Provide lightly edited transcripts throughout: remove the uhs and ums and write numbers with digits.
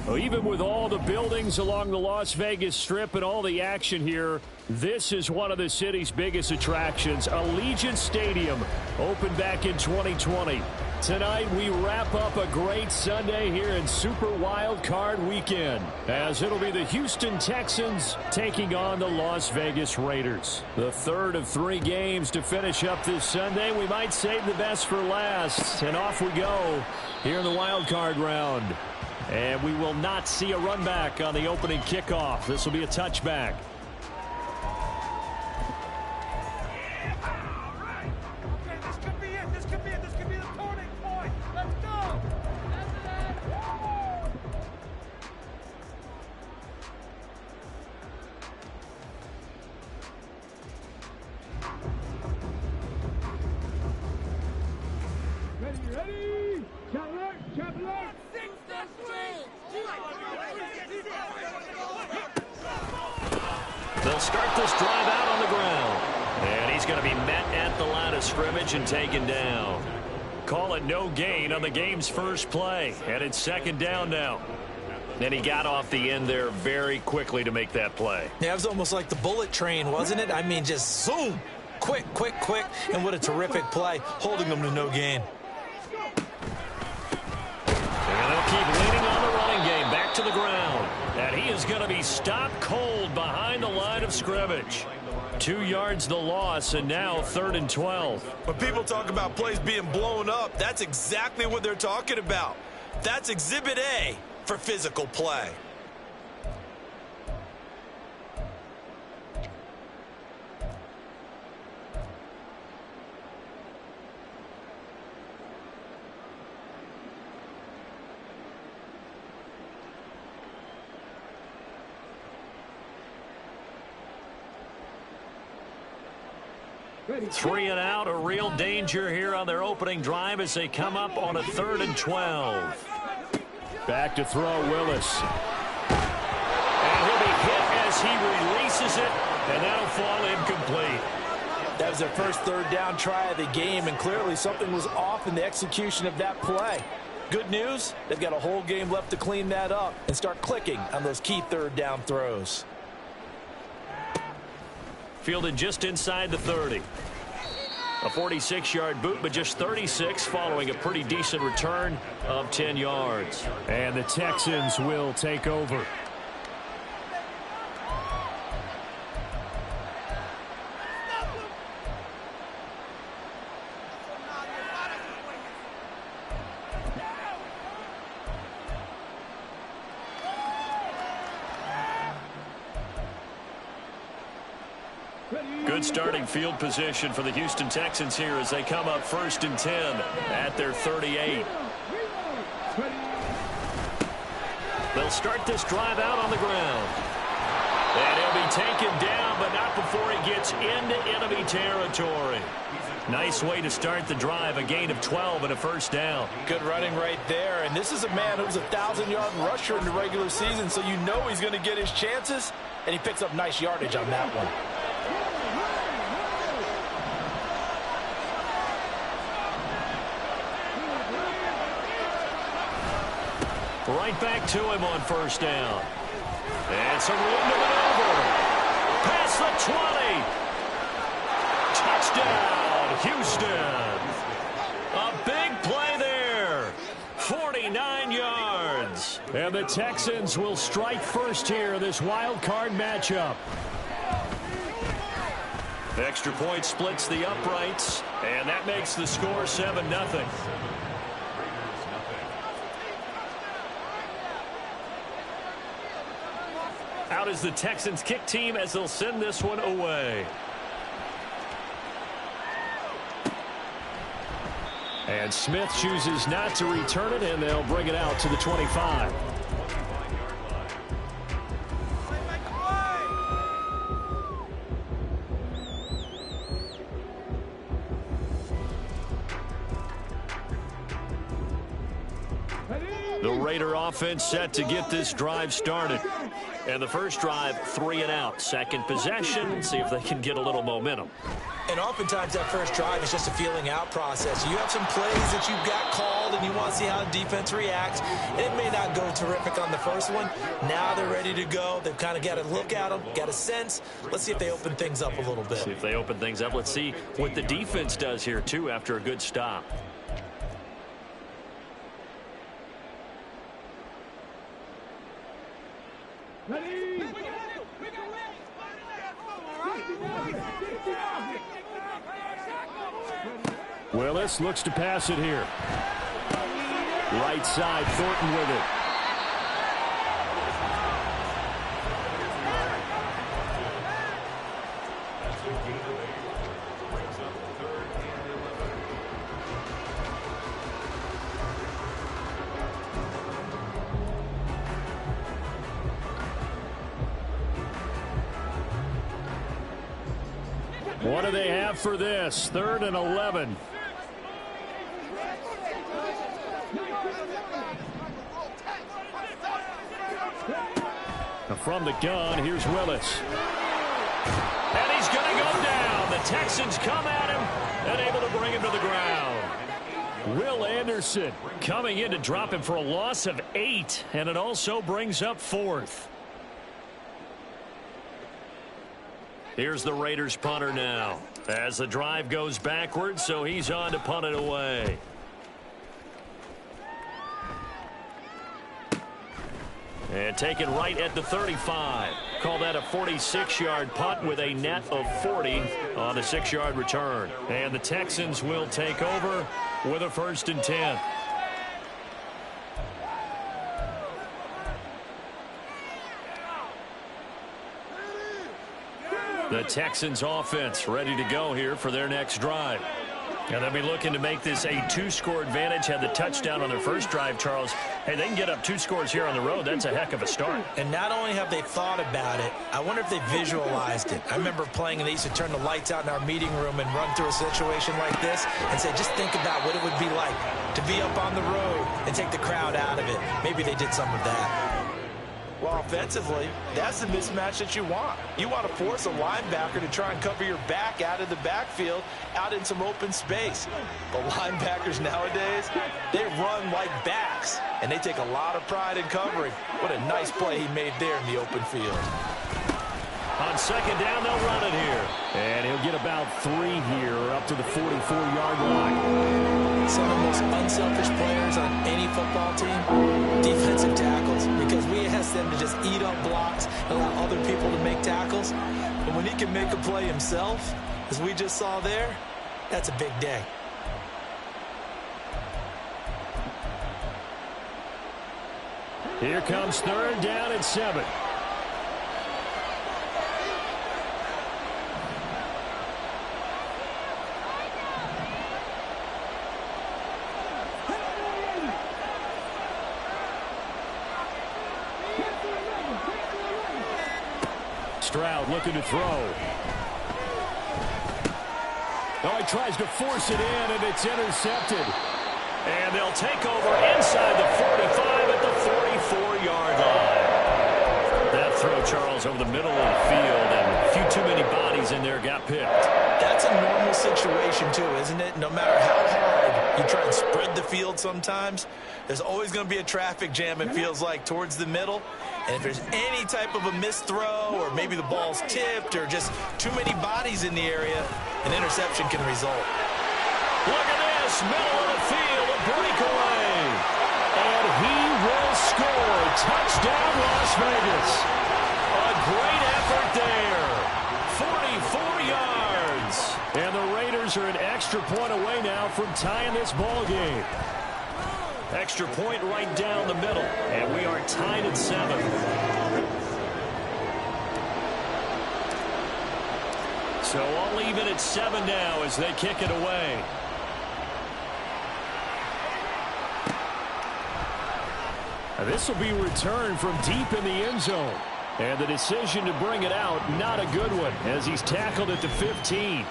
Well, even with all the buildings along the Las Vegas Strip and all the action here, this is one of the city's biggest attractions. Allegiant Stadium opened back in 2020. Tonight, we wrap up a great Sunday here in Super Wild Card Weekend, as it'll be the Houston Texans taking on the Las Vegas Raiders. The third of 3 games to finish up this Sunday. We might save the best for last, and off we go here in the wild card round. And we will not see a run back on the opening kickoff. This will be a touchback. They'll start this drive out on the ground. And he's going to be met at the line of scrimmage and taken down. Call it no gain on the game's first play. And it's second down now. And he got off the end there very quickly to make that play. Yeah, it was almost like the bullet train, wasn't it? I mean, just zoom. Quick, quick, quick. And what a terrific play, holding them to no gain. And they'll keep leaning on the running game. Back to the ground. And he is going to be stopped cold behind the line of scrimmage. 2 yards the loss, and now 3rd and 12. When people talk about plays being blown up, that's exactly what they're talking about. That's Exhibit A for physical play. Three and out, a real danger here on their opening drive as they come up on a 3rd and 12. Back to throw, Willis. And he'll be hit as he releases it, and that'll fall incomplete. That was their first 3rd down try of the game, and clearly something was off in the execution of that play. Good news, they've got a whole game left to clean that up and start clicking on those key 3rd down throws. Fielded just inside the 30. A 46-yard boot, but just 36 following a pretty decent return of 10 yards. And the Texans will take over. Good starting field position for the Houston Texans here as they come up 1st and 10 at their 38. They'll start this drive out on the ground. And he'll be taken down, but not before he gets into enemy territory. Nice way to start the drive, a gain of 12 and a 1st down. Good running right there, and this is a man who's a 1,000-yard rusher in the regular season, so you know he's going to get his chances, and he picks up nice yardage on that one. Right back to him on 1st down. And some room to maneuver. Past the 20. Touchdown, Houston. A big play there. 49 yards. And the Texans will strike first here in this wild card matchup. Extra point splits the uprights, and that makes the score 7-0. Out is the Texans kick team as they'll send this one away. And Smith chooses not to return it, and they'll bring it out to the 25. The Raider offense set to get this drive started. And the first drive, 3 and out. Second possession, see if they can get a little momentum. And oftentimes that first drive is just a feeling out process. You have some plays that you've got called and you want to see how the defense reacts. It may not go terrific on the first one. Now they're ready to go. They've kind of got to look at them, got a sense. Let's see if they open things up a little bit. See if they open things up. Let's see what the defense does here, too, after a good stop. Willis looks to pass it here. Right side, Thornton with it. What do they have for this? 3rd and 11. From the gun, here's Willis. And he's going to go down. The Texans come at him and able to bring him to the ground. Will Anderson coming in to drop him for a loss of 8, and it also brings up 4th. Here's the Raiders punter now as the drive goes backwards, so he's on to punt it away. And taken right at the 35. Call that a 46-yard punt with a net of 40 on a 6-yard return. And the Texans will take over with a 1st and 10. The Texans offense ready to go here for their next drive. And they'll be looking to make this a 2-score advantage. Had the touchdown on their first drive, Charles. Hey, they can get up 2 scores here on the road. That's a heck of a start. And not only have they thought about it, I wonder if they visualized it. I remember playing, and they used to turn the lights out in our meeting room and run through a situation like this and say, just think about what it would be like to be up on the road and take the crowd out of it. Maybe they did some of that. Well, offensively, that's the mismatch that you want. You want to force a linebacker to try and cover your back out of the backfield, out in some open space. But linebackers nowadays, they run like backs, and they take a lot of pride in covering. What a nice play he made there in the open field. On 2nd down, they'll run it here. And he'll get about 3 here up to the 44-yard line. Some of the most unselfish players on any football team, defensive tackles, because we ask them to just eat up blocks, allow other people to make tackles. But when he can make a play himself, as we just saw there, that's a big day. Here comes 3rd down and 7. Stroud looking to throw. Oh, he tries to force it in, and it's intercepted. And they'll take over inside the 45 at the 44-yard line. That throw, Charles, over the middle of the field, and a few too many bodies in there got picked. That's a normal situation, too, isn't it? No matter how hard you try and spread the field sometimes, there's always going to be a traffic jam, it feels like, towards the middle. And if there's any type of a missed throw, or maybe the ball's tipped, or just too many bodies in the area, an interception can result. Look at this, middle of the field, a breakaway. And he will score. Touchdown, Las Vegas. A great effort there. 44 yards. And the Raiders are an extra point away now from tying this ball game. Extra point right down the middle. And we are tied at 7. So I'll leave it at 7 now as they kick it away. And this will be returned from deep in the end zone. And the decision to bring it out, not a good one, as he's tackled at the 15.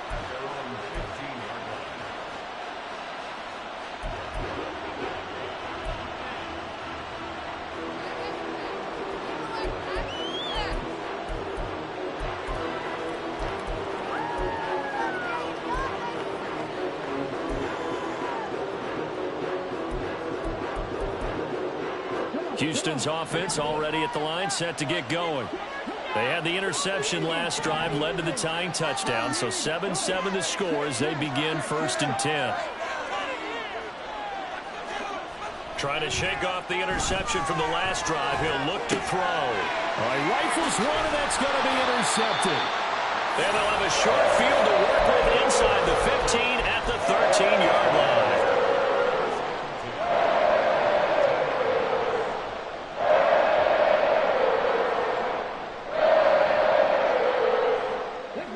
Houston's offense already at the line, set to get going. They had the interception last drive, led to the tying touchdown, so 7-7 the score as they begin 1st and 10. Trying to shake off the interception from the last drive. He'll look to throw. All right, rifles one, and that's going to be intercepted. And they'll have a short field to work with inside the 15 at the 13-yard line.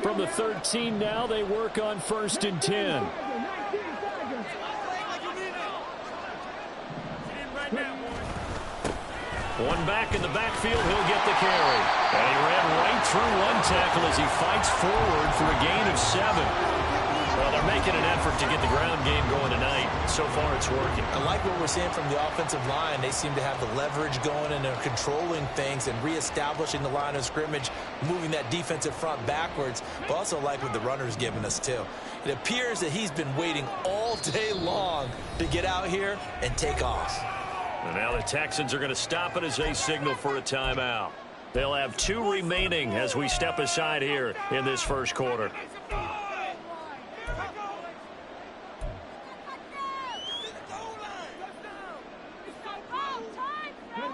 From the 13 now, they work on 1st and 10. One back in the backfield, he'll get the carry. And he ran right through one tackle as he fights forward for a gain of 7. Well, they're making an effort to get the ground game going tonight. So far, it's working. I like what we're seeing from the offensive line. They seem to have the leverage going, and they're controlling things and reestablishing the line of scrimmage, moving that defensive front backwards. But also like what the runner's giving us, too. It appears that he's been waiting all day long to get out here and take off. And now the Texans are going to stop it as they signal for a timeout. They'll have 2 remaining as we step aside here in this first quarter.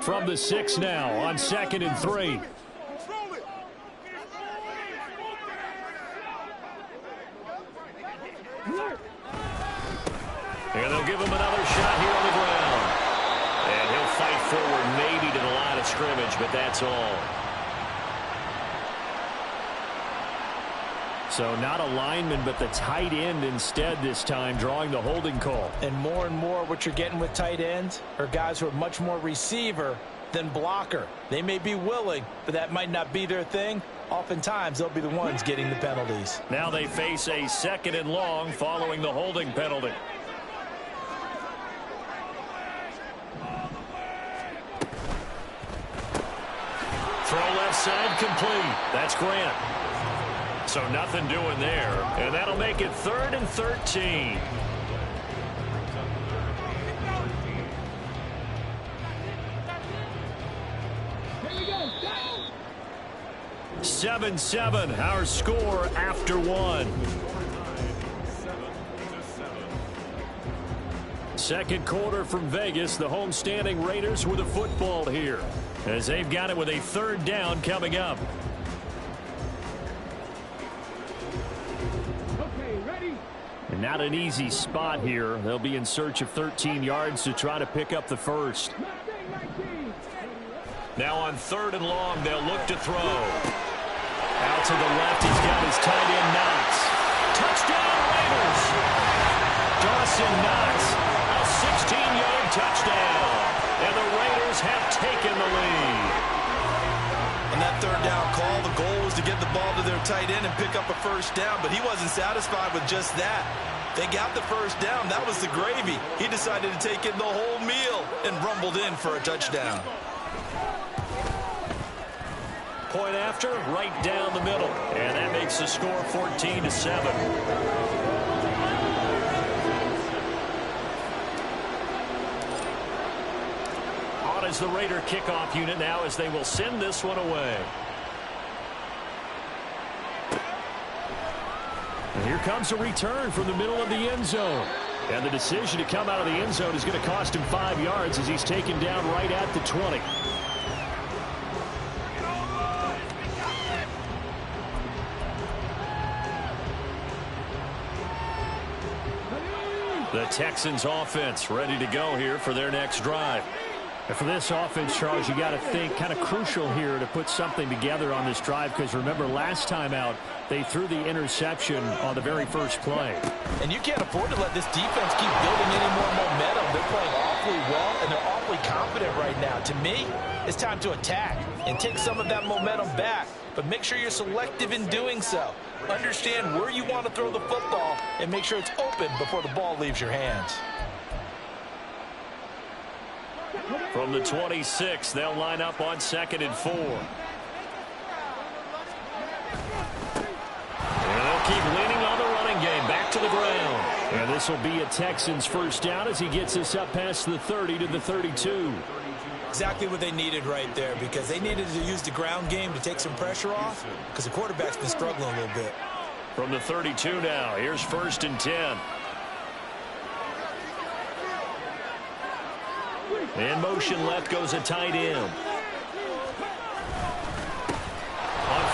From the 6 now on 2nd and 3. And they'll give him another shot here on the ground. And he'll fight forward maybe to the line of scrimmage, but that's all. So not a lineman, but the tight end instead this time, drawing the holding call. And more what you're getting with tight ends are guys who are much more receiver than blocker. They may be willing, but that might not be their thing. Oftentimes, they'll be the ones getting the penalties. Now they face a 2nd and long following the holding penalty. Throw left side complete. That's Grant. So nothing doing there. And that'll make it 3rd and 13. 7-7, our score after 1. Second quarter from Vegas. The homestanding Raiders with a football here, as they've got it with a 3rd down coming up. And not an easy spot here. They'll be in search of 13 yards to try to pick up the first. Now on 3rd and long, they'll look to throw. Out to the left, he's got his tight end Knox. Touchdown Raiders! Dawson Knox, a 16-yard touchdown. And the Raiders have taken the lead. On that 3rd down call, the goal was to get the ball to their tight end and pick up a 1st down, but he wasn't satisfied with just that. They got the 1st down. That was the gravy. He decided to take in the whole meal and rumbled in for a touchdown. Point after, right down the middle. And that makes the score 14-7. On is the Raider kickoff unit now as they will send this one away. And here comes a return from the middle of the end zone. And the decision to come out of the end zone is going to cost him 5 yards as he's taken down right at the 20. The Texans offense ready to go here for their next drive. And for this offense, Charles, you got to think kind of crucial here to put something together on this drive, because remember last time out they threw the interception on the very first play. And you can't afford to let this defense keep building any more momentum. They're playing awfully well, and they're awfully confident right now. To me, it's time to attack and take some of that momentum back. But make sure you're selective in doing so. Understand where you want to throw the football and make sure it's open before the ball leaves your hands. From the 26, they'll line up on 2nd and 4. And they'll keep leaning on the running game. Back to the ground. And this will be a Texans 1st down as he gets us up past the 30 to the 32. Exactly what they needed right there, because they needed to use the ground game to take some pressure off, because the quarterback's been struggling a little bit. From the 32 now, here's 1st and 10. In motion left goes a tight end. On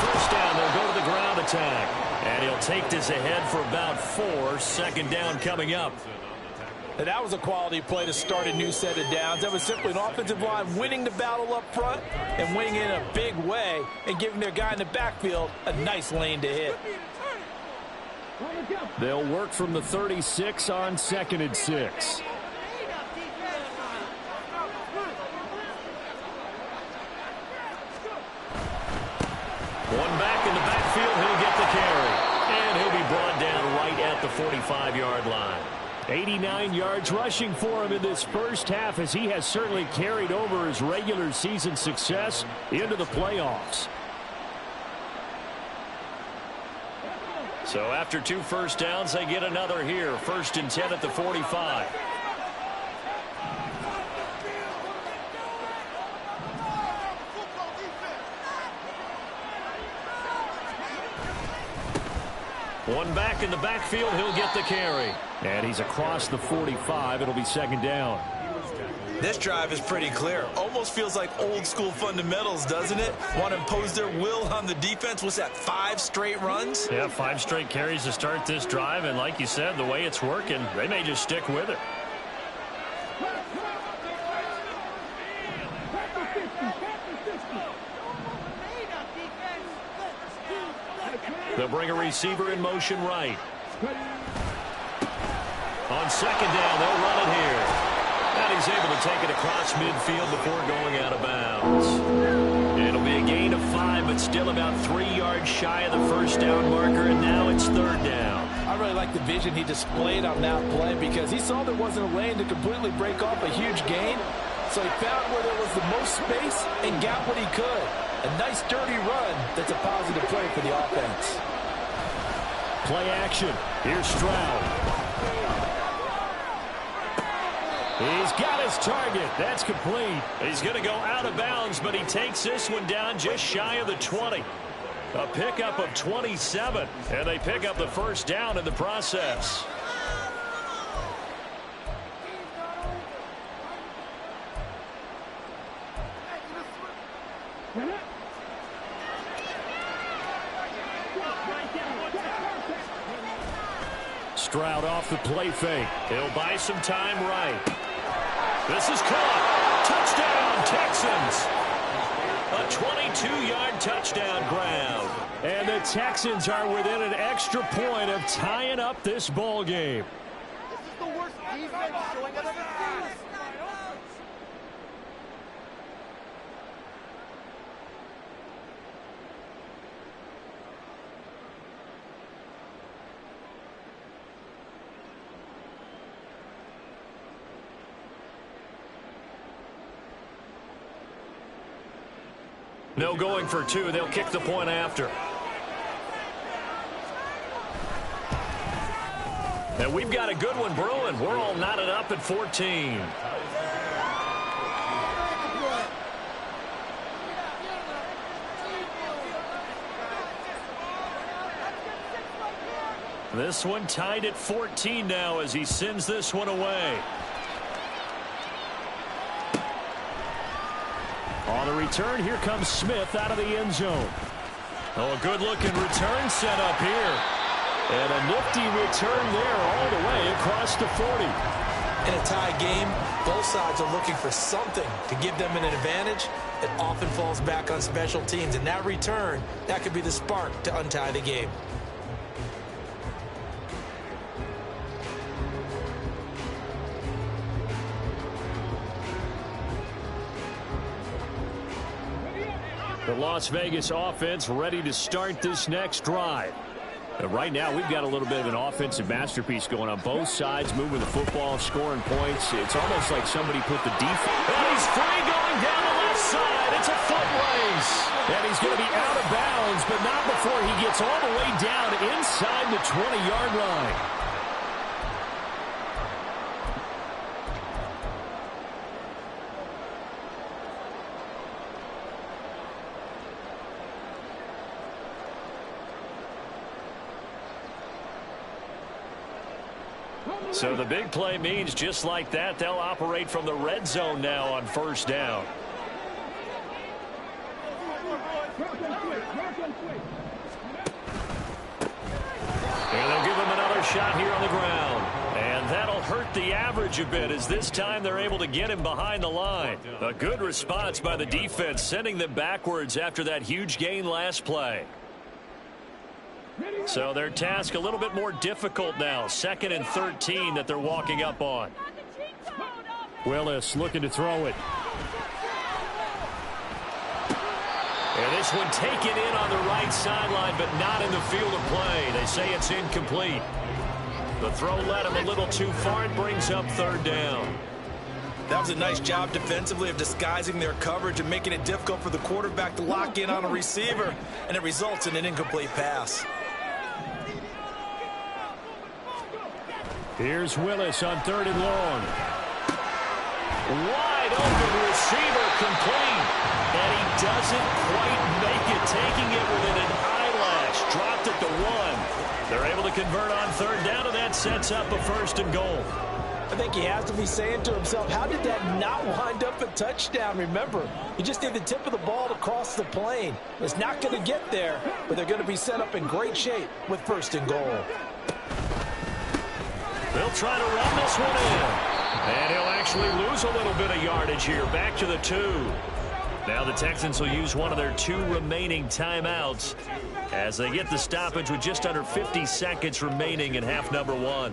1st down, they'll go to the ground attack. And he'll take this ahead for about 4. 2nd down coming up. And that was a quality play to start a new set of downs. That was simply an offensive line winning the battle up front and winning in a big way and giving their guy in the backfield a nice lane to hit. They'll work from the 36 on 2nd and 6. One back in the backfield, he'll get the carry. And he'll be brought down right at the 45-yard line. 89 yards rushing for him in this first half, as he has certainly carried over his regular season success into the playoffs. So after 2 first downs, they get another here. 1st and 10 at the 45. One back in the backfield, he'll get the carry. And he's across the 45. It'll be 2nd down. This drive is pretty clear. Almost feels like old school fundamentals, doesn't it? Want to impose their will on the defense. What's that, 5 straight runs? Yeah, 5 straight carries to start this drive. And like you said, the way it's working, they may just stick with it. They'll bring a receiver in motion right. On 2nd down, they'll run it here. And he's able to take it across midfield before going out of bounds. It'll be a gain of 5, but still about 3 yards shy of the 1st down marker, and now it's 3rd down. I really like the vision he displayed on that play, because he saw there wasn't a lane to completely break off a huge gain. So he found where there was the most space and got what he could. A nice dirty run that's a positive play for the offense. Play action. Here's Stroud. He's got his target. That's complete. He's going to go out of bounds, but he takes this one down just shy of the 20. A pickup of 27, and they pick up the 1st down in the process. Stroud off the play fake. He'll buy some time right. This is caught. Touchdown, Texans. A 22-yard touchdown grab. And the Texans are within an extra point of tying up this ball game. This is the worst defense showing I've ever seen. No going for 2. They'll kick the point after. And we've got a good one brewing. We're all knotted up at 14. This one tied at 14 now as he sends this one away. On the return, here comes Smith out of the end zone. Oh, a good-looking return set up here. And a nifty return there all the way across the 40. In a tie game, both sides are looking for something to give them an advantage. It often falls back on special teams. And that return, that could be the spark to untie the game. The Las Vegas offense ready to start this next drive. And right now, we've got a little bit of an offensive masterpiece going on both sides, moving the football, scoring points. It's almost like somebody put the defense. And he's free going down the left side. It's a foot race. And he's going to be out of bounds, but not before he gets all the way down inside the 20-yard line. So the big play means just like that, they'll operate from the red zone now on first down. And they'll give him another shot here on the ground. And that'll hurt the average a bit as this time they're able to get him behind the line. A good response by the defense, sending them backwards after that huge gain last play. So their task a little bit more difficult now. 2nd and 13 that they're walking up on. Willis looking to throw it. And this one taken in on the right sideline, but not in the field of play. They say it's incomplete. The throw led him a little too far and brings up 3rd down. That was a nice job defensively of disguising their coverage and making it difficult for the quarterback to lock in on a receiver, and it results in an incomplete pass. Here's Willis on 3rd and long. Wide open receiver, complete. And he doesn't quite make it, taking it within an eyelash. Dropped it to 1. They're able to convert on 3rd down, and that sets up a 1st and goal. I think he has to be saying to himself, how did that not wind up a touchdown? Remember, you just need the tip of the ball to cross the plane. It's not going to get there, but they're going to be set up in great shape with 1st and goal. They'll try to run this one in. And he'll actually lose a little bit of yardage here. Back to the 2. Now the Texans will use one of their 2 remaining timeouts as they get the stoppage with just under 50 seconds remaining in half number 1.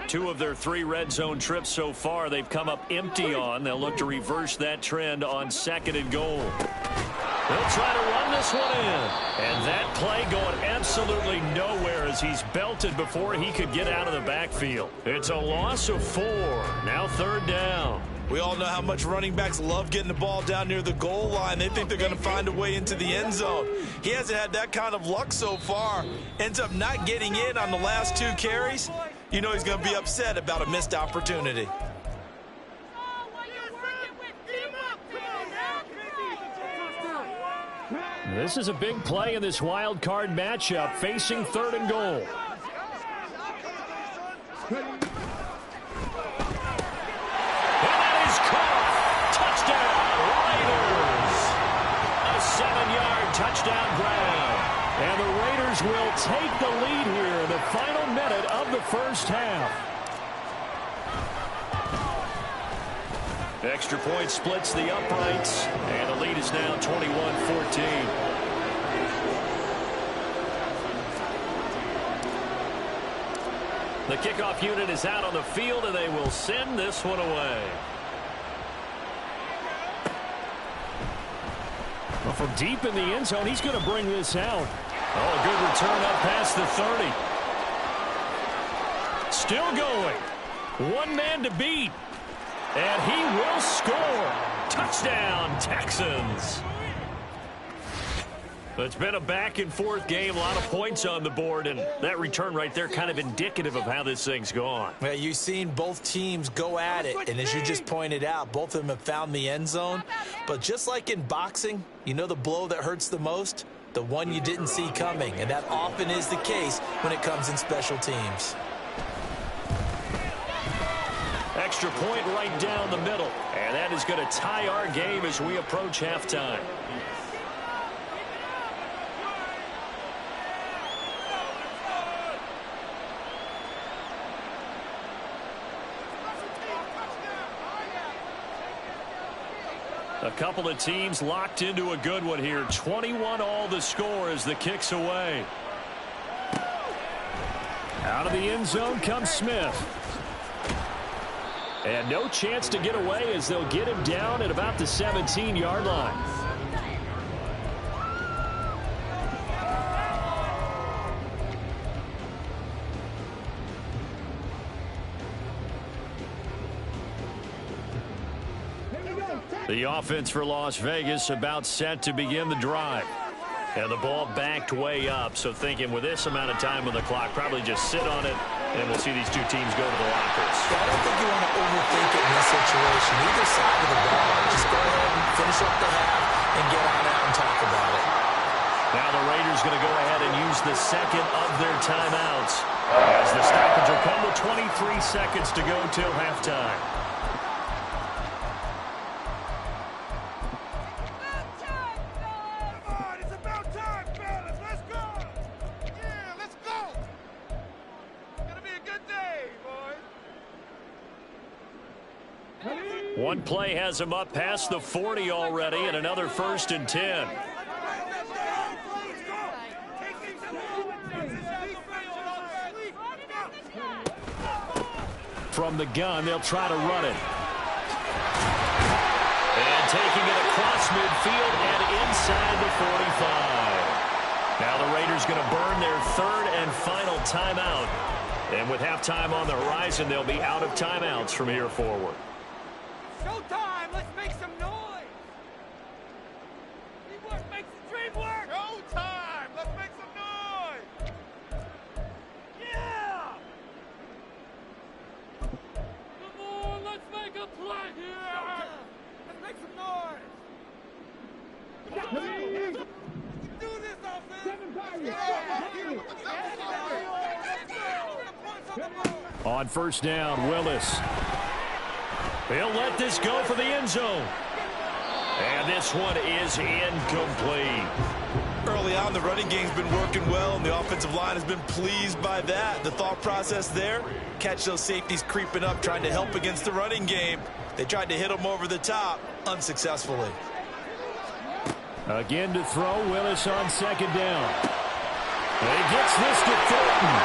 2 of their 3 red zone trips so far they've come up empty on. They'll look to reverse that trend on 2nd and goal. They'll try to run this one in. And that play going absolutely nowhere as he's belted before he could get out of the backfield. It's a loss of 4. Now 3rd down. We all know how much running backs love getting the ball down near the goal line. They think they're going to find a way into the end zone. He hasn't had that kind of luck so far. Ends up not getting in on the last 2 carries. You know he's going to be upset about a missed opportunity. This is a big play in this wild card matchup, facing 3rd and goal. And that is caught. Touchdown, Raiders. A 7-yard touchdown grab. And the Raiders will take the lead here in the final minute of the 1st half. Extra point splits the uprights, and the lead is now 21-14. The kickoff unit is out on the field, and they will send this one away. Well, from deep in the end zone, he's going to bring this out. Oh, a good return up past the 30. Still going. 1 man to beat. And he will score. Touchdown, Texans. It's been a back-and-forth game, a lot of points on the board, and that return right there kind of indicative of how this thing's gone. Yeah, you've seen both teams go at it, and as you just pointed out, both of them have found the end zone. But just like in boxing, you know the blow that hurts the most? The one you didn't see coming, and that often is the case when it comes in special teams. Extra point right down the middle. And that is going to tie our game as we approach halftime. A couple of teams locked into a good one here. 21-all the score as the kick's away. Out of the end zone comes Smith. And no chance to get away as they'll get him down at about the 17-yard line. The offense for Las Vegas about set to begin the drive. And the ball backed way up, so thinking with this amount of time on the clock, probably just sit on it, and we'll see these 2 teams go to the lockers. I don't think you want to overthink it in this situation. Either side of the ball, just go ahead and finish up the half and get on out and talk about it. Now the Raiders going to go ahead and use the second of their timeouts as the stoppage will come with 23 seconds to go till halftime. One play has him up past the 40 already, and another 1st and 10. From the gun, they'll try to run it. And taking it across midfield and inside the 45. Now the Raiders going to burn their 3rd and final timeout. And with halftime on the horizon, they'll be out of timeouts from here forward. Showtime! Let's make some noise! Teamwork makes the dream work! Showtime! Let's make some noise! Yeah! Come on, let's make a play here! Let's make some noise! Do this, offense! On 1st down, Willis. He'll let this go for the end zone. And this one is incomplete. Early on, the running game's been working well, and the offensive line has been pleased by that. The thought process there, catch those safeties creeping up, trying to help against the running game. They tried to hit them over the top, unsuccessfully. Again to throw, Willis on 2nd down. And he gets this to Thornton.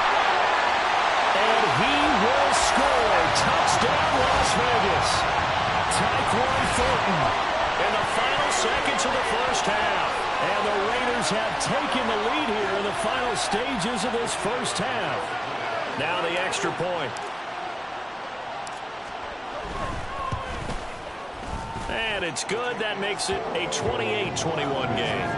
And he will score. Touchdown, Las Vegas. Tyquan Thornton in the final seconds of the 1st half. And the Raiders have taken the lead here in the final stages of this 1st half. Now the extra point. And it's good. That makes it a 28-21 game.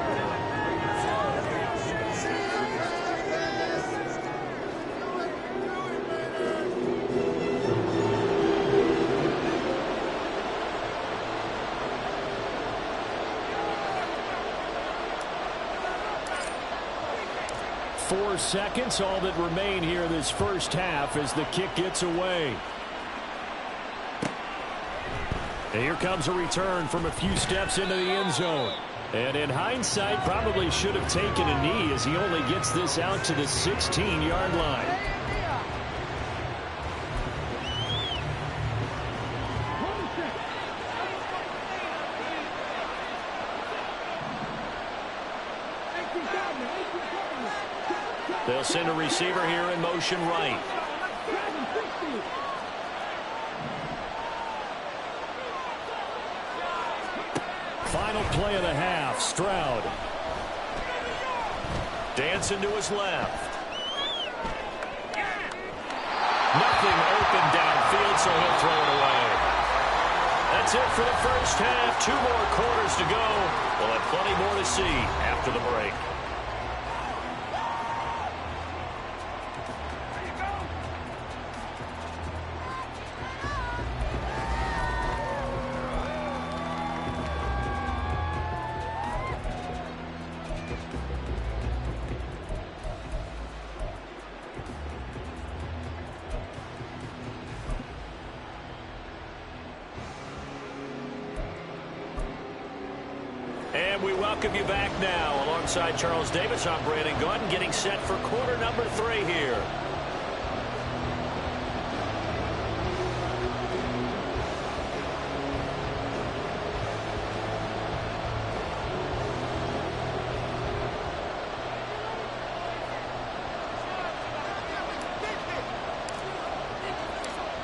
4 seconds, all that remain here in this 1st half as the kick gets away. And here comes a return from a few steps into the end zone. And in hindsight, probably should have taken a knee as he only gets this out to the 16-yard line. They'll send a receiver here in motion right. Final play of the half, Stroud. Dancing to his left. Nothing open downfield, so he'll throw it away. That's it for the 1st half. 2 more quarters to go. We'll have plenty more to see after the break. And we welcome you back now. Alongside Charles Davis, I'm Brandon Gaudin, getting set for quarter number 3 here.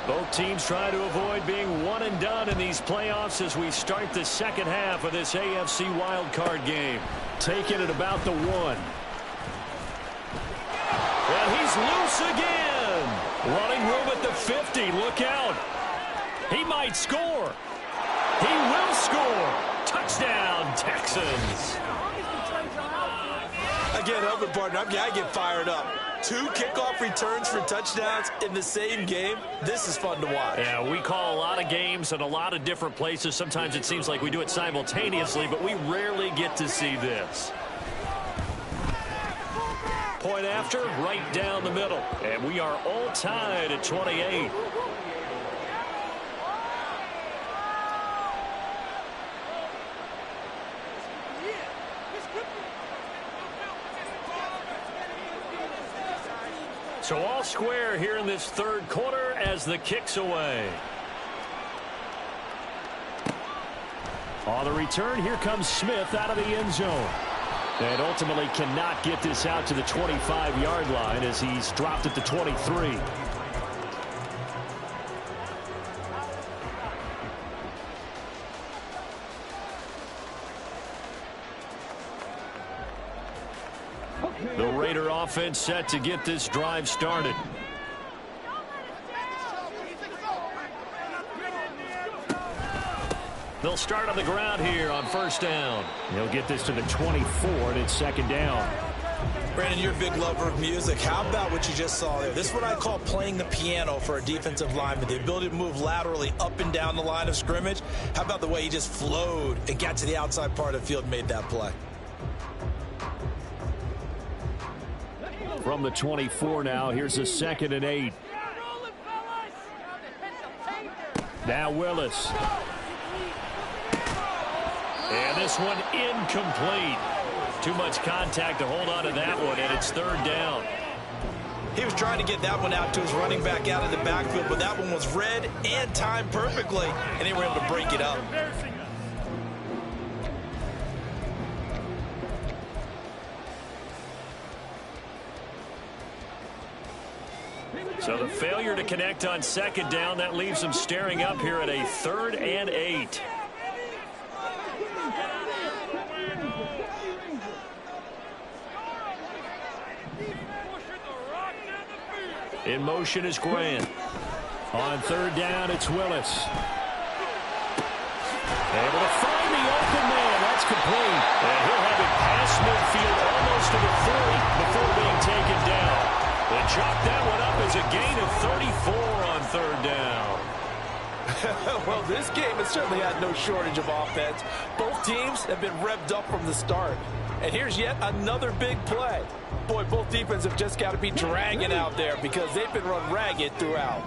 Both teams try to avoid being one and done in these playoffs as we start the 2nd half of this AFC wildcard game. Taking it about the 1. And he's loose again. Running room at the 50. Look out. He might score. He will score. Touchdown, Texans. Again, help me, partner. I get fired up. 2 kickoff returns for touchdowns in the same game. This is fun to watch. Yeah, we call a lot of games in a lot of different places. Sometimes it seems like we do it simultaneously, but we rarely get to see this. point after, right down the middle. And we are all tied at 28. So all square here in this third quarter as the kick's away. On the return, here comes Smith out of the end zone. And ultimately cannot get this out to the 25-yard line as he's dropped at the 23. The Raider offense set to get this drive started. They'll start on the ground here on first down. He'll get this to the 24, and it's second down. Brandon, you're a big lover of music. How about what you just saw there? This is what I call playing the piano for a defensive lineman. The ability to move laterally up and down the line of scrimmage. How about the way he just flowed and got to the outside part of the field and made that play? From the 24 now, here's a 2nd and 8. Now Willis. And this one incomplete. Too much contact to hold on to that one, and it's third down. He was trying to get that one out to his running back out of the backfield, but that one was read and timed perfectly, and they were able to break it up. So the failure to connect on second down, that leaves them staring up here at a 3rd and 8. In motion is Grant. On third down, it's Willis. Able to find the open man. That's complete. And he'll have it past midfield almost to the 40 before being taken down. They chalk that one up as a gain of 34 on third down. Well, this game has certainly had no shortage of offense. Both teams have been revved up from the start. And here's yet another big play. Boy, both defenses have just got to be dragging out there because they've been run ragged throughout.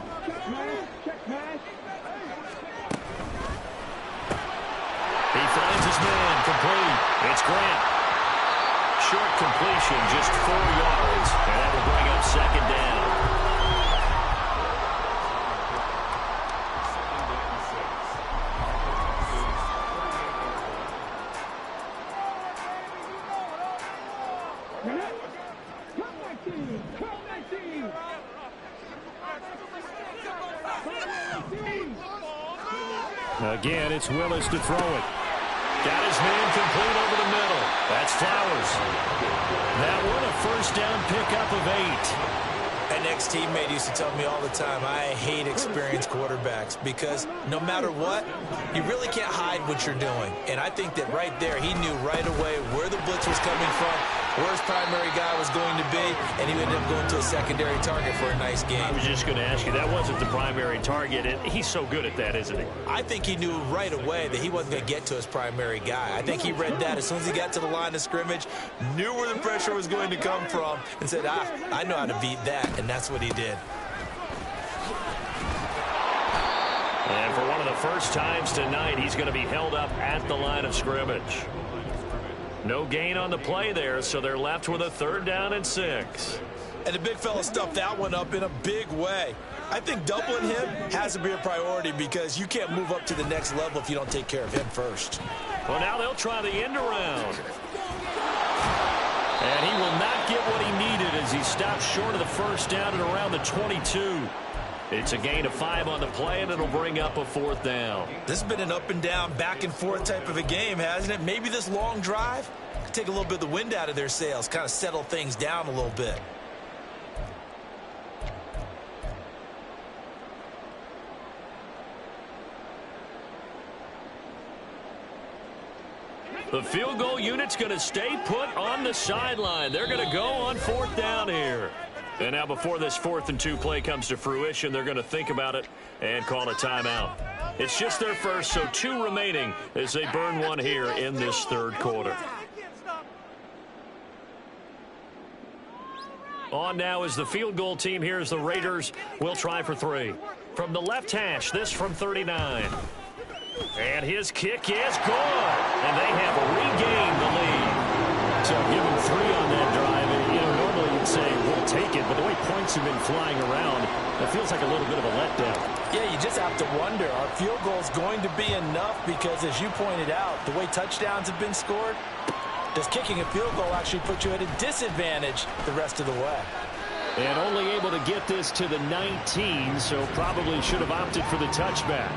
He finds his man, complete. It's Grant. Short completion, just 4 yards. And that will bring up second down. Again, it's Willis to throw it. Got his man complete over the middle. That's Flowers. That one a first down pickup of 8. An ex-teammate used to tell me all the time, I hate experienced quarterbacks because no matter what, you really can't hide what you're doing. And I think that right there, he knew right away where the blitz was coming from, where his primary guy was going to be, and he ended up going to a secondary target for a nice game. I was just going to ask you, that wasn't the primary target, and he's so good at that, isn't he? I think he knew right away that he wasn't going to get to his primary guy. I think he read that as soon as he got to the line of scrimmage, knew where the pressure was going to come from, and said, I know how to beat that, and that's what he did. And for one of the first times tonight, he's going to be held up at the line of scrimmage. No gain on the play there, so they're left with a 3rd down and 6. And the big fella stuffed that one up in a big way. I think doubling him has to be a priority because you can't move up to the next level if you don't take care of him first. Well, now they'll try the end around. And he will not get what he needed as he stops short of the first down at around the 22. It's a gain of 5 on the play, and it'll bring up a 4th down. This has been an up and down, back and forth type of a game, hasn't it? Maybe this long drive could take a little bit of the wind out of their sails, kind of settle things down a little bit. The field goal unit's going to stay put on the sideline. They're going to go on 4th down here. And now before this 4th and 2 play comes to fruition, they're going to think about it and call a timeout. It's just their first, so 2 remaining as they burn one here in this 3rd quarter. On now is the field goal team. Here's the Raiders. Will try for 3. From the left hash, this from 39. And his kick is good. And they have regained the lead. So give him 3 on that drive. And, normally you'd say, we'll take it. But the way points have been flying around, it feels like a little bit of a letdown. Yeah, you just have to wonder, are field goals going to be enough? Because as you pointed out, the way touchdowns have been scored, does kicking a field goal actually put you at a disadvantage the rest of the way? And only able to get this to the 19, so probably should have opted for the touchback.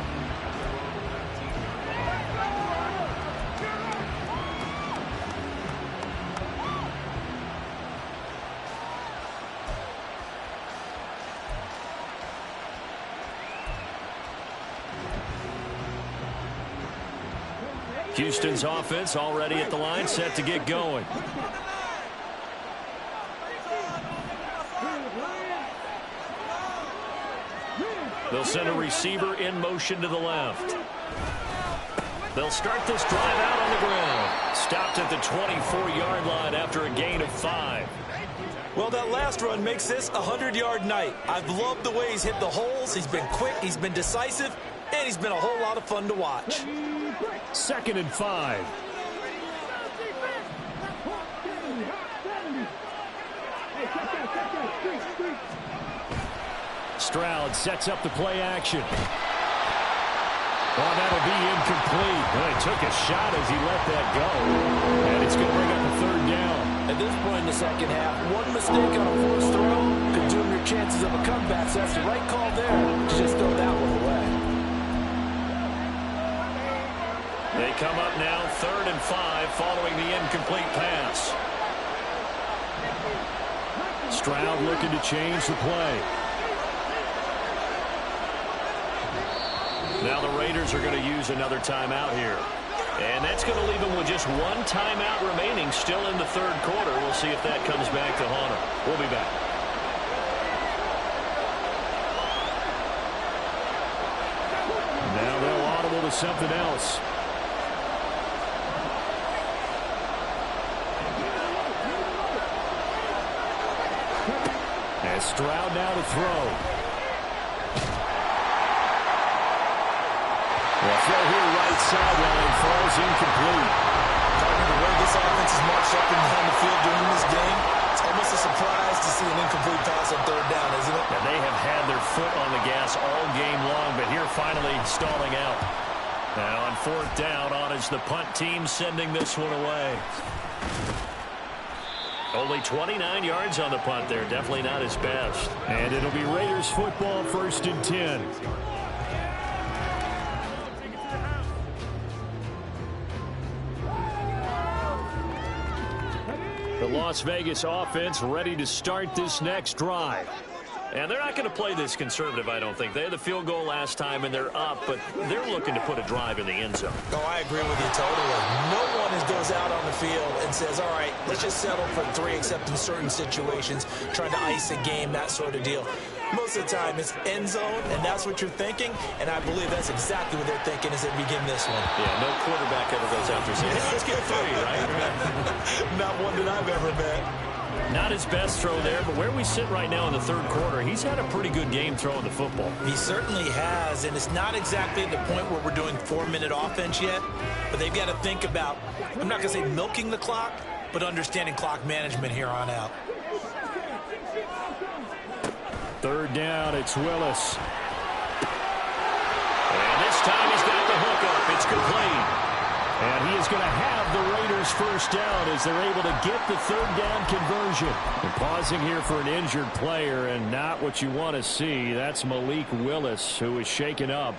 Houston's offense already at the line, set to get going. They'll send a receiver in motion to the left. They'll start this drive out on the ground. Stopped at the 24-yard line after a gain of 5. Well, that last run makes this a 100-yard night. I've loved the way he's hit the holes. He's been quick, he's been decisive, and he's been a whole lot of fun to watch. 2nd and 5. Stroud sets up the play action. Well, that'll be incomplete. Well, he took a shot as he let that go. And it's going to bring up a 3rd down. At this point in the second half, one mistake on a forced throw could doom your chances of a comeback. So that's the right call there to just throw that one away. They come up now 3rd and 5 following the incomplete pass. Stroud looking to change the play. Now the Raiders are going to use another timeout here. And that's going to leave them with just 1 timeout remaining still in the 3rd quarter. We'll see if that comes back to haunt them. We'll be back. Now they'll audible to something else. As Stroud now to throw. The throw here right sideline falls incomplete. The way this offense is marched up and down the field during this game, it's almost a surprise to see an incomplete pass on 3rd down, isn't it? And they have had their foot on the gas all game long, but here finally stalling out. Now on 4th down, on is the punt team sending this one away. Only 29 yards on the punt there. Definitely not his best. And it'll be Raiders football, 1st and 10. The Las Vegas offense ready to start this next drive. And they're not going to play this conservative, I don't think. They had the field goal last time, and they're up, but they're looking to put a drive in the end zone. Oh, I agree with you totally. No one goes out on the field and says, all right, let's just settle for 3, except in certain situations, trying to ice a game, that sort of deal. Most of the time, it's end zone, and that's what you're thinking, and I believe that's exactly what they're thinking as they begin this one. Yeah, no quarterback ever goes after saying, hey, let's get 3, right? Not one that I've ever met. Not his best throw there, but where we sit right now in the 3rd quarter, he's had a pretty good game throwing the football. He certainly has, and it's not exactly at the point where we're doing 4-minute offense yet, but they've got to think about, I'm not going to say milking the clock, but understanding clock management here on out. 3rd down, it's Willis. And this time he's got the hook up. It's complete. And he is going to have the Raiders 1st down as they're able to get the 3rd down conversion. And pausing here for an injured player, and not what you want to see. That's Malik Willis, who is shaken up.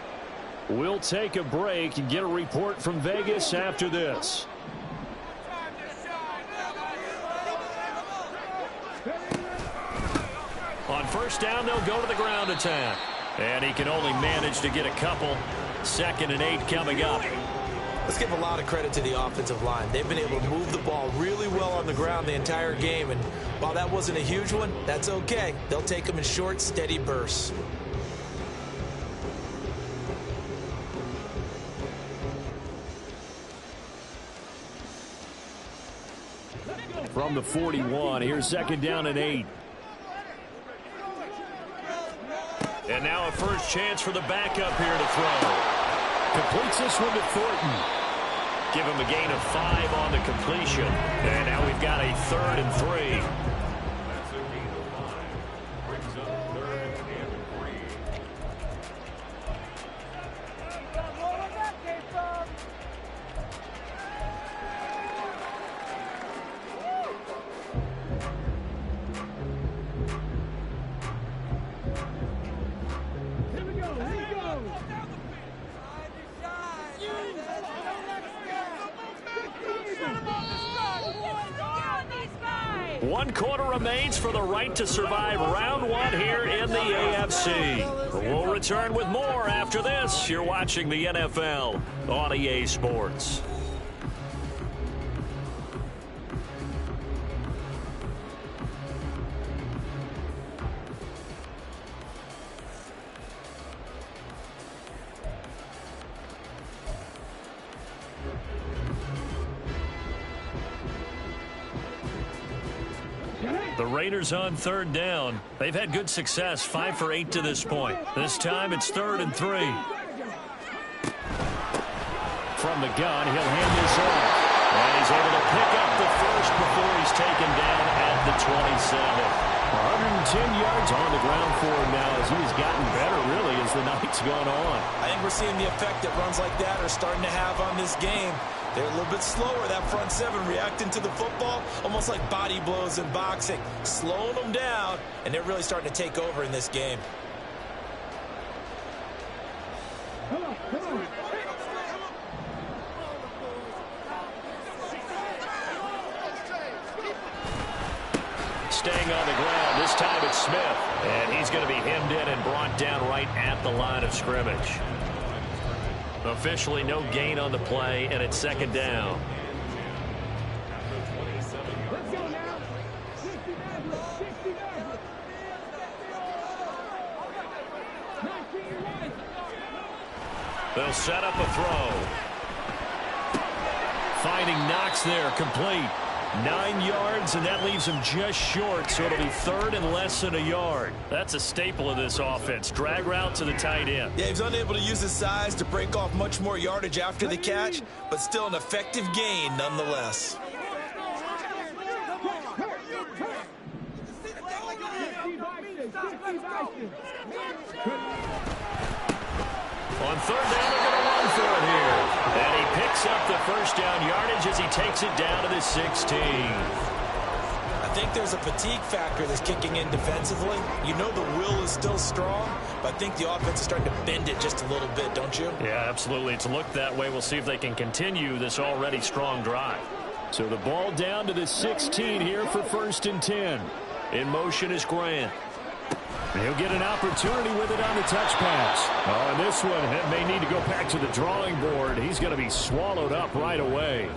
We'll take a break and get a report from Vegas after this. On 1st down, they'll go to the ground attack. And he can only manage to get a couple. 2nd and 8 coming up. Let's give a lot of credit to the offensive line. They've been able to move the ball really well on the ground the entire game. And while that wasn't a huge one, that's okay. They'll take them in short, steady bursts. From the 41, here's 2nd down and 8. And now a first chance for the backup here to throw. Completes this one to Thornton. Give him a gain of 5 on the completion. And now we've got a 3rd and 3. One quarter remains for the right to survive round 1 here in the AFC. We'll return with more after this. You're watching the NFL on EA Sports. The Raiders on 3rd down. They've had good success, 5 for 8 to this point. This time it's 3rd and 3. From the gun, he'll hand this off. And he's able to pick up the first before he's taken down at the 27. 110 yards on the ground for him now as he's gotten better, really, as the night's gone on. I think we're seeing the effect that runs like that are starting to have on this game. They're a little bit slower, that front 7, reacting to the football, almost like body blows in boxing, slowing them down, and they're really starting to take over in this game. Staying on the ground, this time it's Smith, and he's going to be hemmed in and brought down right at the line of scrimmage. Officially no gain on the play, and it's 2nd down. They'll set up a throw. Finding Knox there, complete. 9 yards, and that leaves him just short, so it'll be 3rd and less than a yard. That's a staple of this offense. Drag route to the tight end. Yeah, he's unable to use his size to break off much more yardage after the catch, but still an effective gain nonetheless. On 3rd down, they're going to run for it here. And he picks up the first down yardage as he takes it down to the 16. I think there's a fatigue factor that's kicking in defensively. You know the will is still strong, but I think the offense is starting to bend it just a little bit, don't you? Yeah, absolutely. It's looked that way. We'll see if they can continue this already strong drive. So the ball down to the 16 here for 1st and 10. In motion is Grant. He'll get an opportunity with it on the touch pass. Oh, and this one may need to go back to the drawing board. He's going to be swallowed up right away.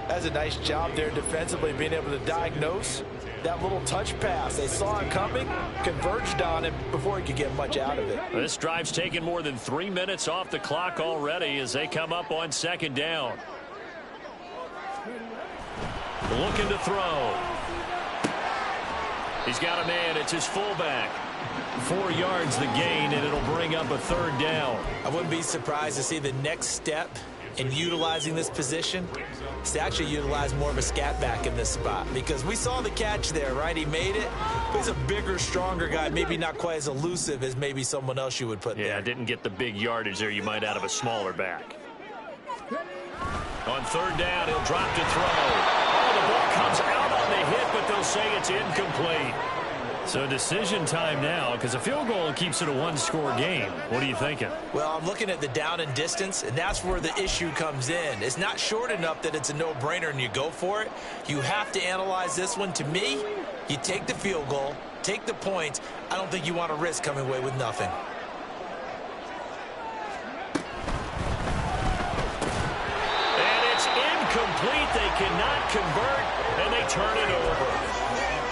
That's a nice job there defensively, being able to diagnose that little touch pass. They saw it coming, converged on it before he could get much out of it. This drive's taken more than 3 minutes off the clock already as they come up on 2nd down. Looking to throw. He's got a man. It's his fullback. 4 yards the gain, and it'll bring up a 3rd down. I wouldn't be surprised to see the next step in utilizing this position is to actually utilize more of a scat back in this spot, because we saw the catch there, right? He made it, but he's a bigger, stronger guy, maybe not quite as elusive as maybe someone else you would put there. Yeah, didn't get the big yardage there you might out of a smaller back. On 3rd down, he'll drop to throw. Oh, the ball comes out on the hit, but they'll say it's incomplete. So decision time now, because a field goal keeps it a 1-score game. What are you thinking? Well, I'm looking at the down and distance, and that's where the issue comes in. It's not short enough that it's a no-brainer and you go for it. You have to analyze this one. To me, you take the field goal, take the points. I don't think you want to risk coming away with nothing. And it's incomplete. They cannot convert, and they turn it over.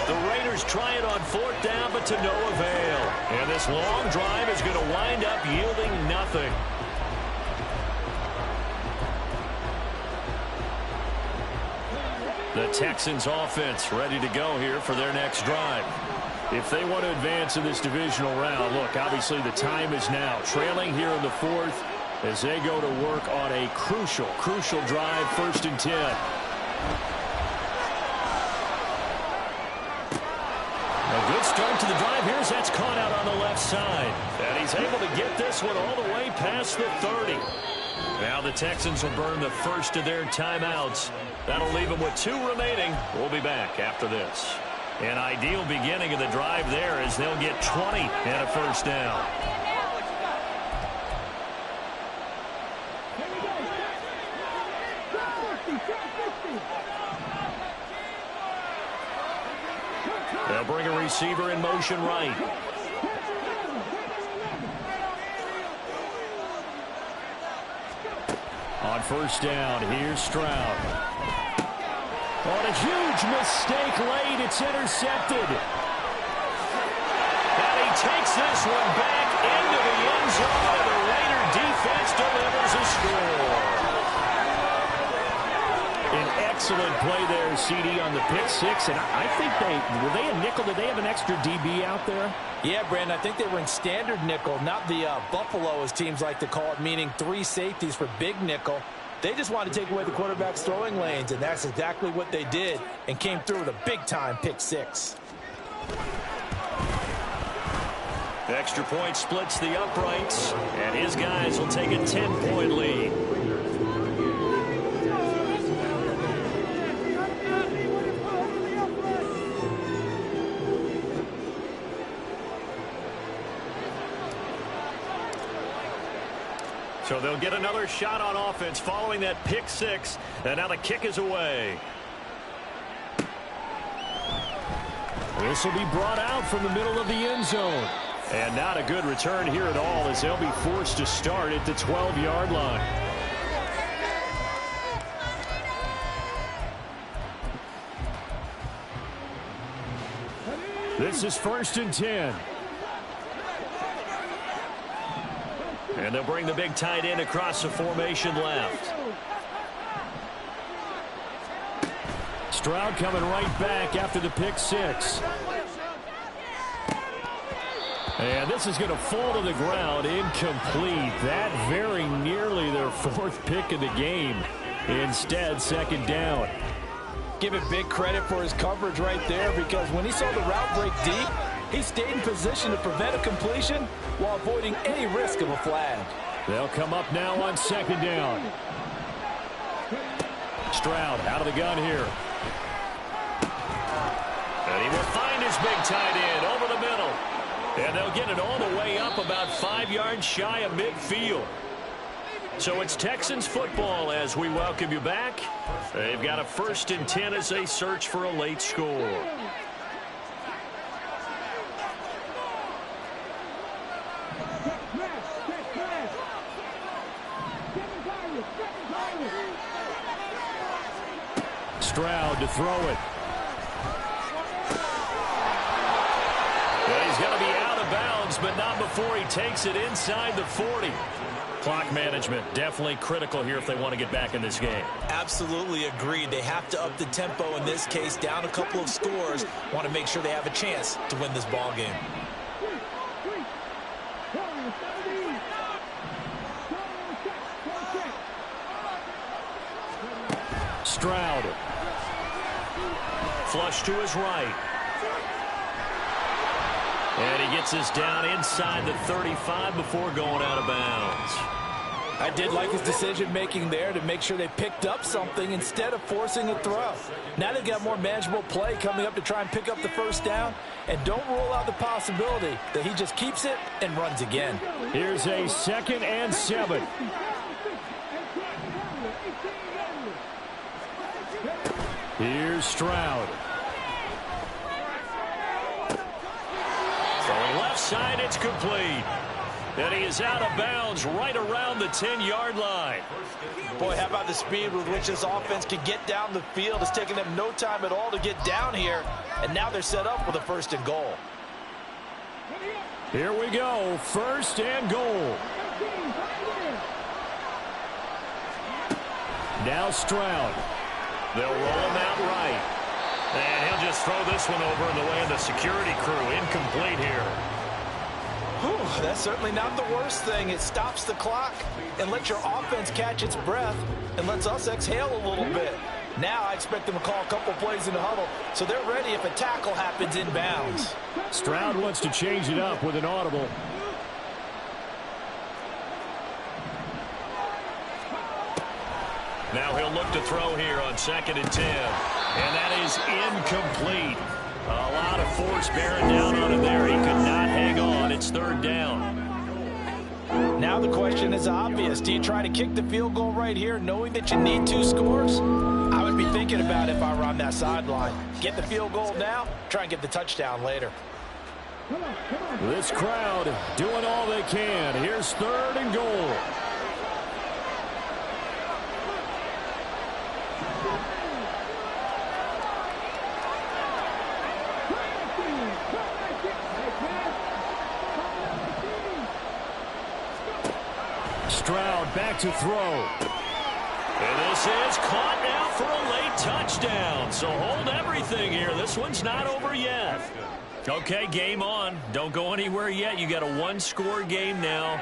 The Raiders try it on 4th down, but to no avail. And this long drive is going to wind up yielding nothing. The Texans offense ready to go here for their next drive. if they want to advance in this divisional round. Look, obviously the time is now. Trailing here in the fourth as they go to work on a crucial drive, 1st and 10. A good start to the drive. Here's that's caught out on the left side. And he's able to get this one all the way past the 30. Now the Texans will burn the first of their timeouts. That'll leave them with 2 remaining. We'll be back after this. An ideal beginning of the drive there as they'll get 20 and a 1st down. They'll bring a receiver in motion right. On 1st down, here's Stroud. On a huge mistake late, it's intercepted. And he takes this one back into the end zone, and the Raider defense delivers a score. An excellent play there, CD, on the pick 6. And I think were they a nickel? Did they have an extra DB out there? Yeah, Brandon, I think they were in standard nickel, not the Buffalo, as teams like to call it, meaning 3 safeties for big nickel. They just wanted to take away the quarterback's throwing lanes, and that's exactly what they did, and came through with a big-time pick 6. The extra point splits the uprights, and his guys will take a 10-point lead. So they'll get another shot on offense following that pick 6. And now the kick is away. This will be brought out from the middle of the end zone. And not a good return here at all as they'll be forced to start at the 12-yard line. This is 1st and 10. And they'll bring the big tight end across the formation left. Stroud coming right back after the pick 6. And this is going to fall to the ground, incomplete. That very nearly their 4th pick of the game. Instead, 2nd down. Give it big credit for his coverage right there, because when he saw the route break deep, he stayed in position to prevent a completion while avoiding any risk of a flag. They'll come up now on 2nd down. Stroud out of the gun here. And he will find his big tight end over the middle. And they'll get it all the way up about 5 yards shy of midfield. So it's Texans football as we welcome you back. They've got a 1st and 10 as they search for a late score. Stroud to throw it. Well, he's going to be out of bounds, but not before he takes it inside the 40. Clock management definitely critical here if they want to get back in this game. Absolutely agreed. They have to up the tempo in this case, down a couple of scores. Want to make sure they have a chance to win this ball game. Stroud. Flush to his right. And he gets this down inside the 35 before going out of bounds. I did like his decision-making there to make sure they picked up something instead of forcing a throw. Now they've got more manageable play coming up to try and pick up the 1st down. And don't rule out the possibility that he just keeps it and runs again. Here's a 2nd and 7. Here's Stroud. Throwing left side, it's complete. And he is out of bounds right around the 10-yard line. Boy, how about the speed with which this offense can get down the field? It's taken them no time at all to get down here. And now they're set up with a 1st and goal. Here we go, 1st and goal. Now Stroud. They'll roll him out right. And he'll just throw this one over in the way of the security crew. Incomplete here. Whew, that's certainly not the worst thing. It stops the clock and lets your offense catch its breath and lets us exhale a little bit. Now I expect them to call a couple plays in the huddle so they're ready if a tackle happens inbounds. Stroud wants to change it up with an audible. Now he'll look to throw here on 2nd and 10. And that is incomplete. A lot of force bearing down on him there. He could not hang on. It's 3rd down. Now the question is obvious. Do you try to kick the field goal right here knowing that you need 2 scores? I would be thinking about it if I were on that sideline. Get the field goal now, try and get the touchdown later. This crowd doing all they can. Here's 3rd and goal. Stroud back to throw. And this is caught now for a late touchdown. So hold everything here. This one's not over yet. Okay, game on. Don't go anywhere yet. You got a 1-score game now.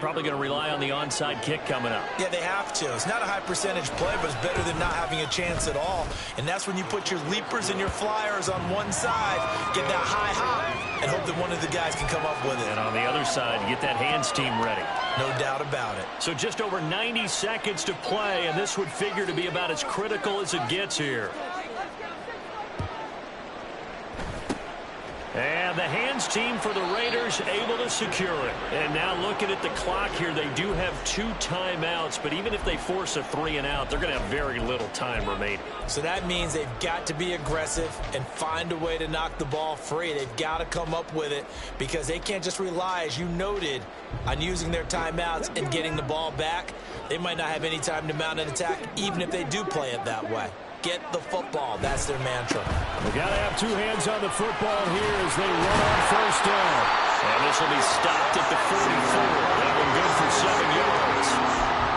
Probably going to rely on the onside kick coming up. Yeah, they have to. It's not a high percentage play, but it's better than not having a chance at all. And that's when you put your leapers and your flyers on one side, get that high hop, and hope that one of the guys can come up with it. And on the other side, get that hands team ready. No doubt about it. So just over 90 seconds to play, and this would figure to be about as critical as it gets here. And the hands team for the Raiders able to secure it. And now looking at the clock here, they do have 2 timeouts, but even if they force a 3-and-out, they're going to have very little time remaining. So that means they've got to be aggressive and find a way to knock the ball free. They've got to come up with it because they can't just rely, as you noted, on using their timeouts and getting the ball back. They might not have any time to mount an attack, even if they do play it that way. Get the football. That's their mantra. We got to have 2 hands on the football here as they run on 1st down. And this will be stopped at the 44. That one good for 7 yards.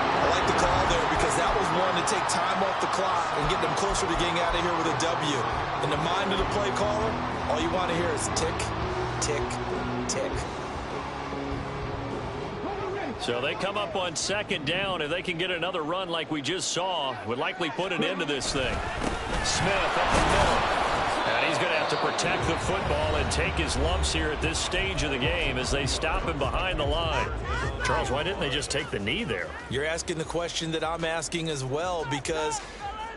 I like the call there because that was one to take time off the clock and get them closer to getting out of here with a W. In the mind of the play caller, all you want to hear is tick, tick, tick. So they come up on 2nd down. If they can get another run like we just saw, would likely put an end to this thing. Smith up the middle. And he's going to have to protect the football and take his lumps here at this stage of the game as they stop him behind the line. Charles, why didn't they just take the knee there? You're asking the question that I'm asking as well, because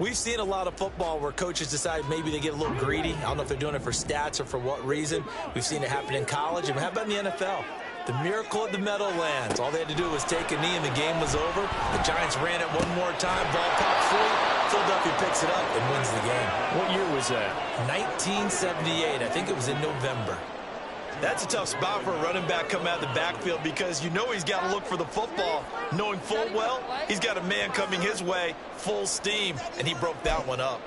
we've seen a lot of football where coaches decide maybe they get a little greedy. I don't know if they're doing it for stats or for what reason. We've seen it happen in college. And how about in the NFL? The miracle at the Meadowlands. All they had to do was take a knee and the game was over. The Giants ran it one more time. Ball popped free. Philadelphia picks it up and wins the game. What year was that? 1978. I think it was in November. That's a tough spot for a running back coming out of the backfield because you know he's got to look for the football, knowing full well he's got a man coming his way full steam, and he broke that one up.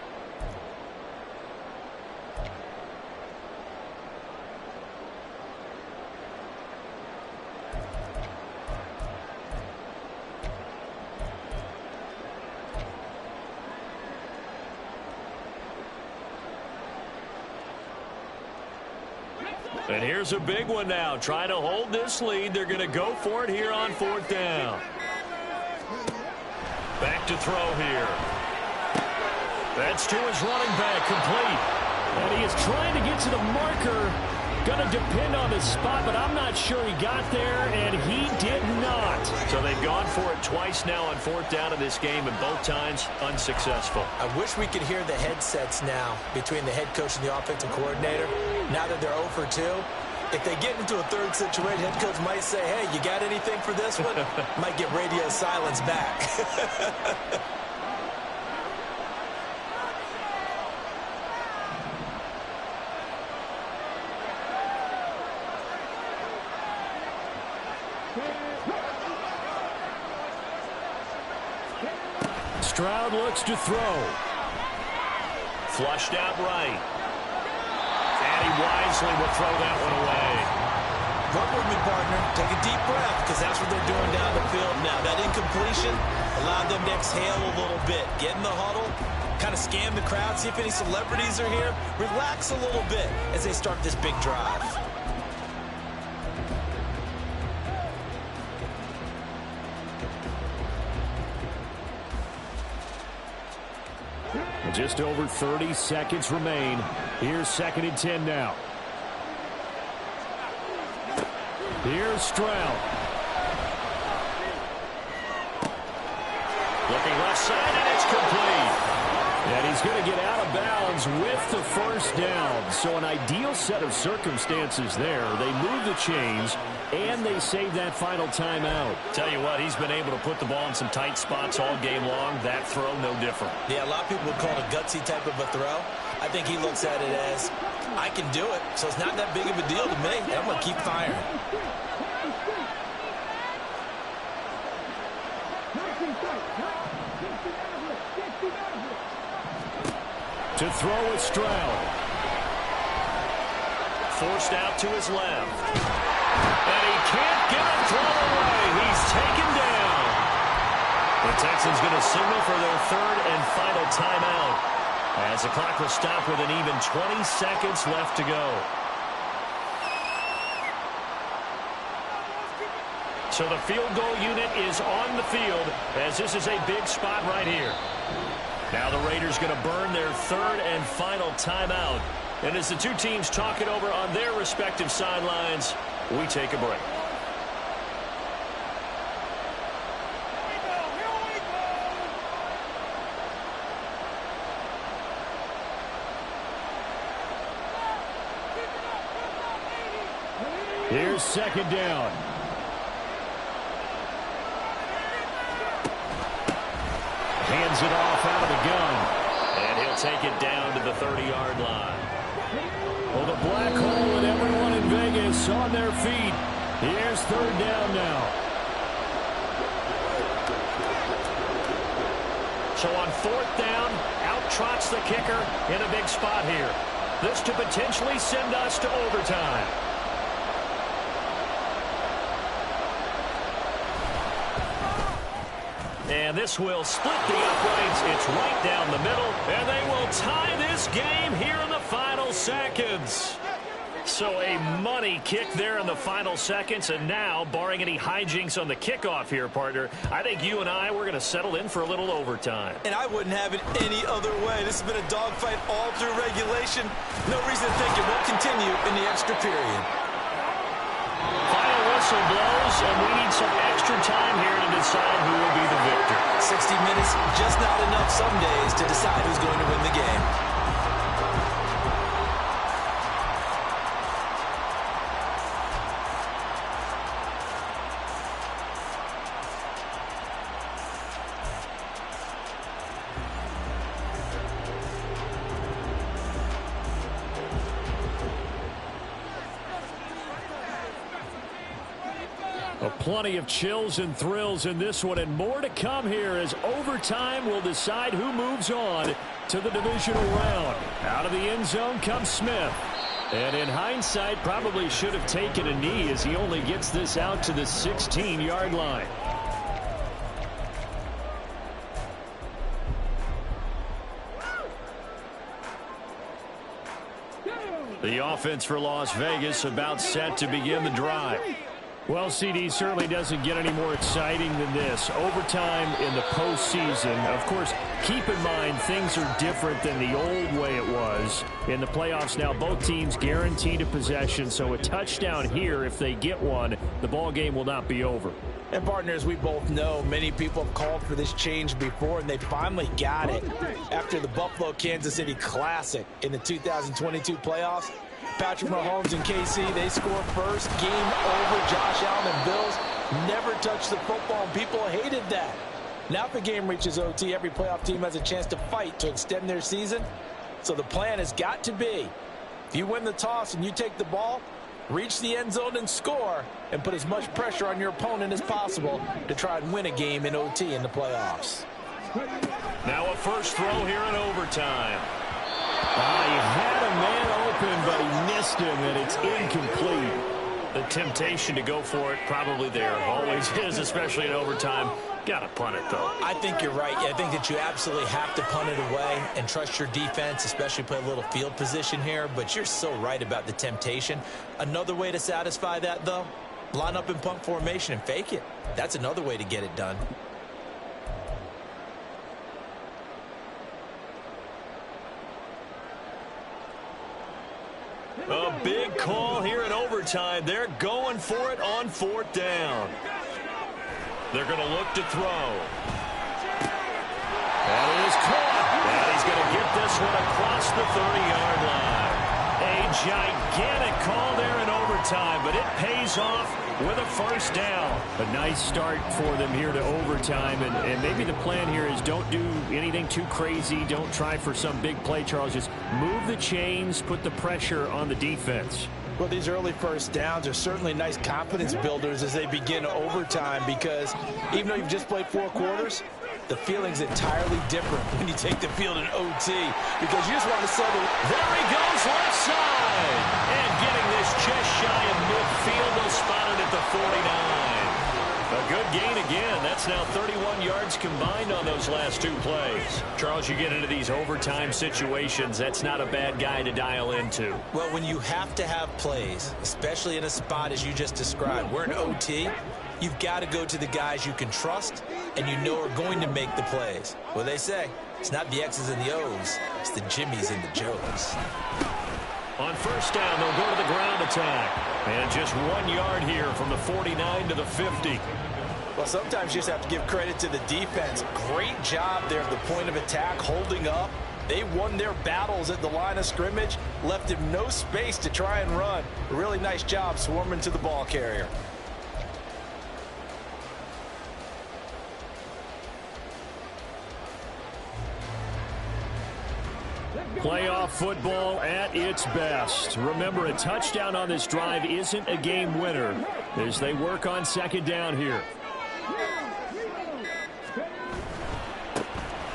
And here's a big one now. Trying to hold this lead. They're going to go for it here on 4th down. Back to throw here. That's to his running back, complete. And he is trying to get to the marker. Going to depend on the spot, but I'm not sure he got there, and he did not. So they've gone for it twice now on 4th down in this game, and both times unsuccessful. I wish we could hear the headsets now between the head coach and the offensive coordinator. Now that they're 0 for 2, if they get into a third situation, head coach might say, hey, you got anything for this one? Might get radio silence back. Stroud looks to throw. Flushed out right. And he wisely will throw that one away. Work with me, partner. Take a deep breath, because that's what they're doing down the field now. That incompletion allowed them to exhale a little bit. Get in the huddle, Kind of scan the crowd, see if any celebrities are here. Relax a little bit as they start this big drive. Just over 30 seconds remain. Here's 2nd and 10 now. Here's Stroud. Looking left side, and it's complete. And he's going to get out of bounds with the first down. So an ideal set of circumstances there. They move the chains, and they save that final timeout. Tell you what, he's been able to put the ball in some tight spots all game long. That throw, no different. Yeah, a lot of people would call it a gutsy type of a throw. I think he looks at it as, I can do it, so it's not that big of a deal to me. I'm going to keep firing. To throw is Stroud. Forced out to his left. And he can't get a throw away. He's taken down. The Texans going to signal for their 3rd and final timeout, as the clock will stop with an even 20 seconds left to go. So the field goal unit is on the field, as this is a big spot right here. Now the Raiders going to burn their 3rd and final timeout. And as the two teams talk it over on their respective sidelines, we take a break. Here's 2nd down. Hands it off out of the gun. And he'll take it down to the 30-yard line. Well, the black hole and everyone in Vegas on their feet. Here's 3rd down now. So on 4th down, out trots the kicker in a big spot here. This to potentially send us to overtime. And this will split the uprights. It's right down the middle. And they will tie this game here in the final seconds. So a money kick there in the final seconds. And now, barring any hijinks on the kickoff here, partner, I think you and I, we're going to settle in for a little overtime. And I wouldn't have it any other way. This has been a dogfight all through regulation. No reason to think it won't continue in the extra period. Final whistle blows, and we need some extra time here to decide who will be the victor. 60 minutes, just not enough some days to decide who's going to win the game. Plenty of chills and thrills in this one, and more to come here as overtime will decide who moves on to the divisional round. Out of the end zone comes Smith. And in hindsight, probably should have taken a knee as he only gets this out to the 16-yard line. The offense for Las Vegas about set to begin the drive. Well, CD certainly doesn't get any more exciting than this. Overtime in the postseason. Of course, keep in mind things are different than the old way it was. In the playoffs now, both teams guaranteed a possession, so a touchdown here, if they get one, the ball game will not be over. And partners, we both know many people have called for this change before, and they finally got it after the Buffalo-Kansas City Classic in the 2022 playoffs. Patrick Mahomes and KC, they score first. Game over. Josh Allen and Bills never touched the football, and people hated that. Now if the game reaches OT, every playoff team has a chance to fight to extend their season. So the plan has got to be, if you win the toss and you take the ball, reach the end zone and score, and put as much pressure on your opponent as possible to try and win a game in OT in the playoffs. Now a first throw here in overtime. He had a man open, but he missed him, and it's incomplete. The temptation to go for it probably there. Always is, especially in overtime. Got to punt it, though. I think you're right. I think that you absolutely have to punt it away and trust your defense, especially play a little field position here. But you're so right about the temptation. Another way to satisfy that, though, line up in punt formation and fake it. That's another way to get it done. A big call here in overtime. They're going for it on 4th down. They're going to look to throw. That is caught. And he's going to get this one across the 30-yard line. A gigantic call there in overtime, but it pays off with a first down. A nice start for them here to overtime, and maybe the plan here is don't do anything too crazy. Don't try for some big play, Charles. Just move the chains, put the pressure on the defense. Well, these early first downs are certainly nice confidence builders as they begin overtime, because even though you've just played 4 quarters, the feeling's entirely different when you take the field in OT, because you just want to settle. There he goes, left side. And getting this just shy of midfield. They'll spot it at the 49. A good gain again. That's now 31 yards combined on those last 2 plays. Charles, you get into these overtime situations, that's not a bad guy to dial into. Well, when you have to have plays, especially in a spot as you just described, we're in OT, you've got to go to the guys you can trust and you know are going to make the plays. Well, they say, it's not the X's and the O's, it's the Jimmies and the Joes. On first down, they'll go to the ground attack. And just 1 yard here from the 49 to the 50. Well, sometimes you just have to give credit to the defense. Great job there at the point of attack, holding up. They won their battles at the line of scrimmage, left him no space to try and run. A really nice job swarming to the ball carrier. Playoff football at its best. Remember, a touchdown on this drive isn't a game winner as they work on 2nd down here.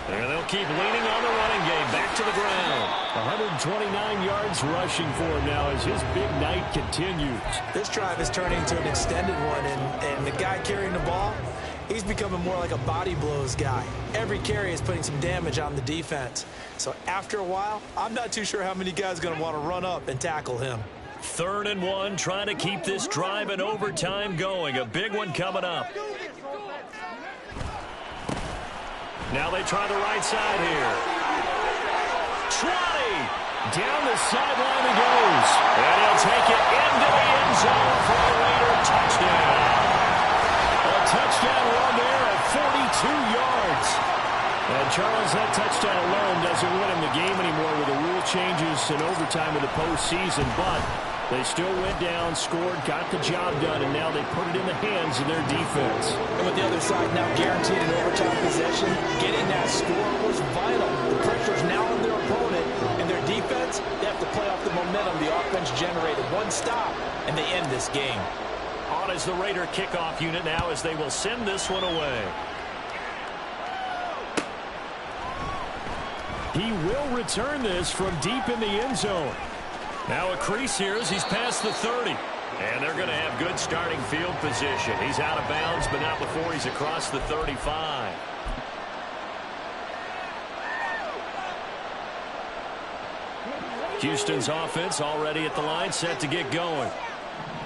And they'll keep leaning on the running game. Back to the ground. 129 yards rushing for him now as his big night continues. This drive is turning into an extended one, and the guy carrying the ball, he's becoming more like a body blows guy. Every carry is putting some damage on the defense. So after a while, I'm not too sure how many guys are going to want to run up and tackle him. 3rd and 1, trying to keep this drive in overtime going. A big one coming up. Now they try the right side here. 20. Down the sideline he goes. And he'll take it into the end zone for a Raider touchdown. A touchdown run there at 42 yards. And Charles, that touchdown alone doesn't win him the game anymore with the rule changes in overtime of the postseason, but they still went down, scored, got the job done, and now they put it in the hands of their defense. And with the other side now guaranteed an overtime possession, getting that score was vital. The pressure's now on their opponent, and their defense, they have to play off the momentum the offense generated. One stop, and they end this game. On is the Raider kickoff unit now as they will send this one away. He will return this from deep in the end zone. Now a crease here as he's past the 30. And they're going to have good starting field position. He's out of bounds, but not before he's across the 35. Houston's offense already at the line, set to get going.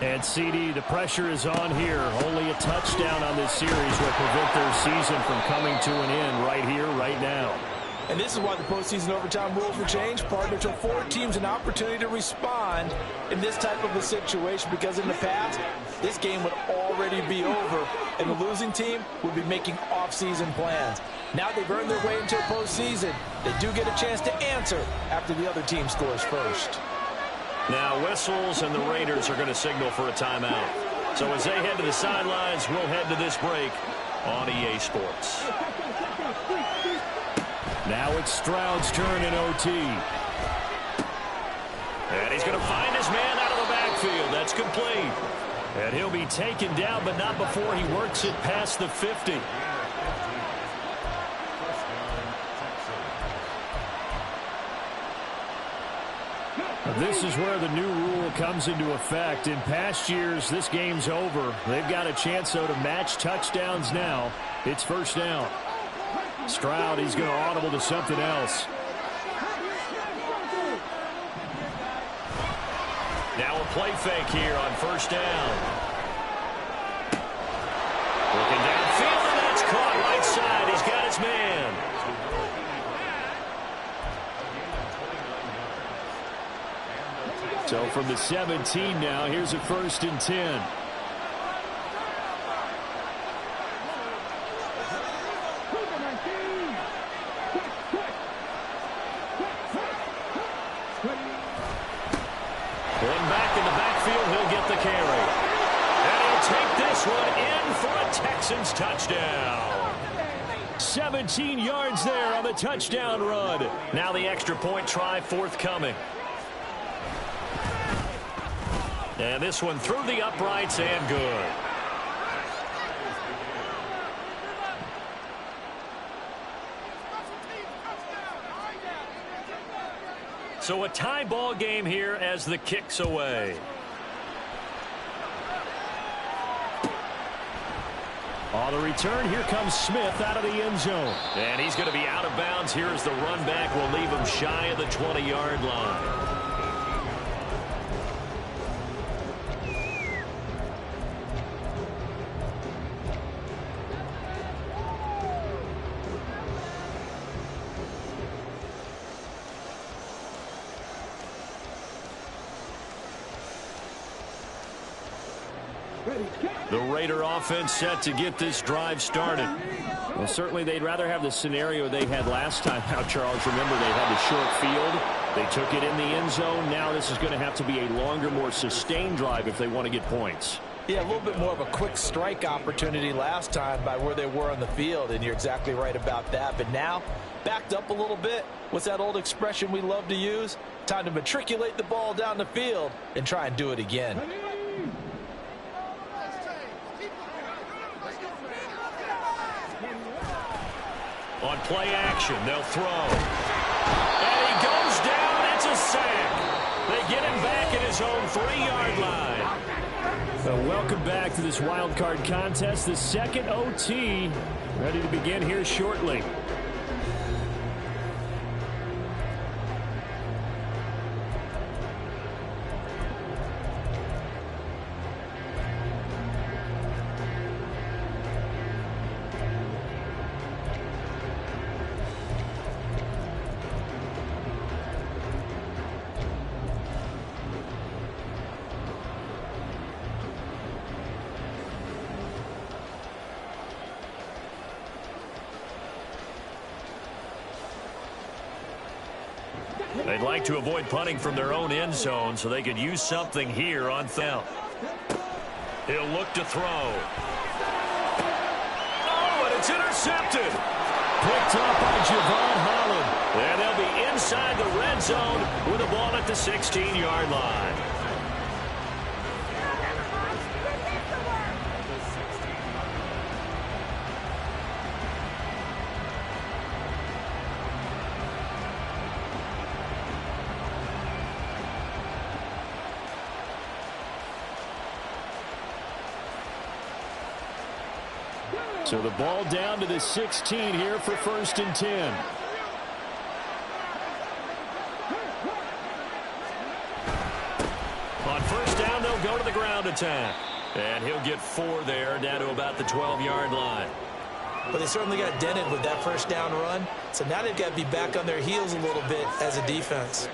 And CD, the pressure is on here. Only a touchdown on this series will prevent their season from coming to an end right here, right now. And this is why the postseason overtime rules were changed, partner, to afford teams an opportunity to respond in this type of a situation, because in the past, this game would already be over, and the losing team would be making off-season plans. Now they've earned their way into a postseason. They do get a chance to answer after the other team scores first. Now whistles, and the Raiders are going to signal for a timeout. So as they head to the sidelines, we'll head to this break on EA Sports. Now it's Stroud's turn in OT. And he's going to find his man out of the backfield. That's complete. And he'll be taken down, but not before he works it past the 50. This is where the new rule comes into effect. In past years, this game's over. They've got a chance, though, to match touchdowns now. It's first down. Stroud, he's going to audible to something else. Now a play fake here on first down. Looking downfield, and that's caught right side. He's got his man. So from the 17 now, here's a 1st and 10. One back in the backfield, he'll get the carry. And he'll take this one in for a Texans touchdown. 17 yards there on the touchdown run. Now the extra point try forthcoming. And this one through the uprights and good. So a tie ball game here as the kick's away. On the return, here comes Smith out of the end zone. And he's going to be out of bounds here as the run back will leave him shy of the 20-yard line. The Raider offense set to get this drive started. Well, certainly they'd rather have the scenario they had last time out, Charles. Remember, they had the short field. They took it in the end zone. Now this is going to have to be a longer, more sustained drive if they want to get points. Yeah, a little bit more of a quick strike opportunity last time by where they were on the field, and you're exactly right about that. But now, backed up a little bit. What's that old expression we love to use? Time to matriculate the ball down the field and try and do it again. On play action, they'll throw. And he goes down. It's a sack. They get him back at his own 3-yard line. Welcome back to this wild card contest. The second OT ready to begin here shortly. They'd like to avoid punting from their own end zone so they could use something here on down. He'll look to throw. Oh, and it's intercepted. Picked up by Javon Holland. And they'll be inside the red zone with the ball at the 16-yard line. So the ball down to the 16 here for 1st and 10. On first down, they'll go to the ground attack. And he'll get 4 there, down to about the 12-yard line. But they certainly got dented with that first down run. So now they've got to be back on their heels a little bit as a defense.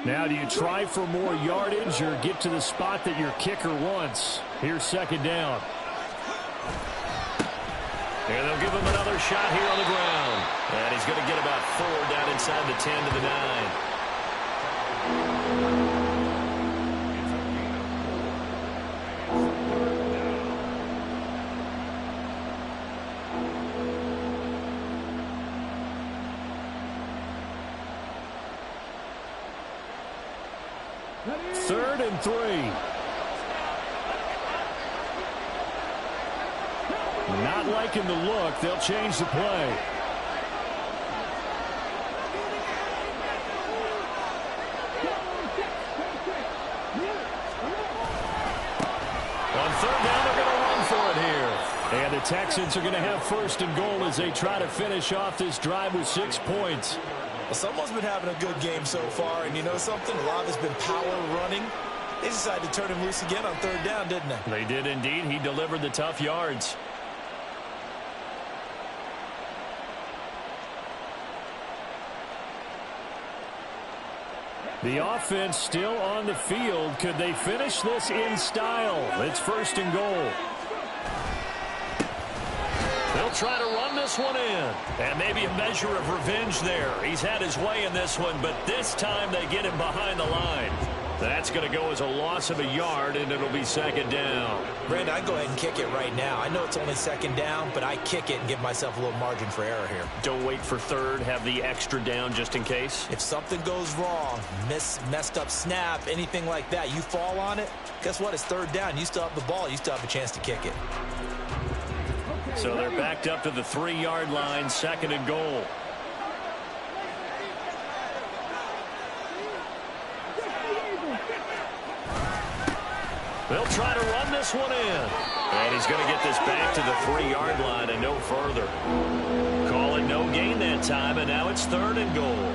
Now, do you try for more yardage or get to the spot that your kicker wants? Here's 2nd down. And they'll give him another shot here on the ground. And he's going to get about 4 down inside the 10 to the 9. Not liking the look. They'll change the play. On third down, they're going to run for it here. And the Texans are going to have first and goal as they try to finish off this drive with 6 points. Well, someone's been having a good game so far, and you know something? A lot of it's been power running. They decided to turn him loose again on third down, didn't they? They did indeed. He delivered the tough yards. The offense still on the field. Could they finish this in style? It's first and goal. They'll try to run this one in. And maybe a measure of revenge there. He's had his way in this one, but this time they get him behind the line. That's going to go as a loss of a yard, and it'll be second down. Brandon, I'd go ahead and kick it right now. I know it's only second down, but I kick it and give myself a little margin for error here. Don't wait for third. Have the extra down just in case. If something goes wrong, messed up snap, anything like that, you fall on it, guess what? It's third down. You still have the ball. You still have a chance to kick it. So they're backed up to the 3-yard line, second and goal. They'll try to run this one in. And he's going to get this back to the 3-yard line and no further. Call it no gain that time, and now it's third and goal.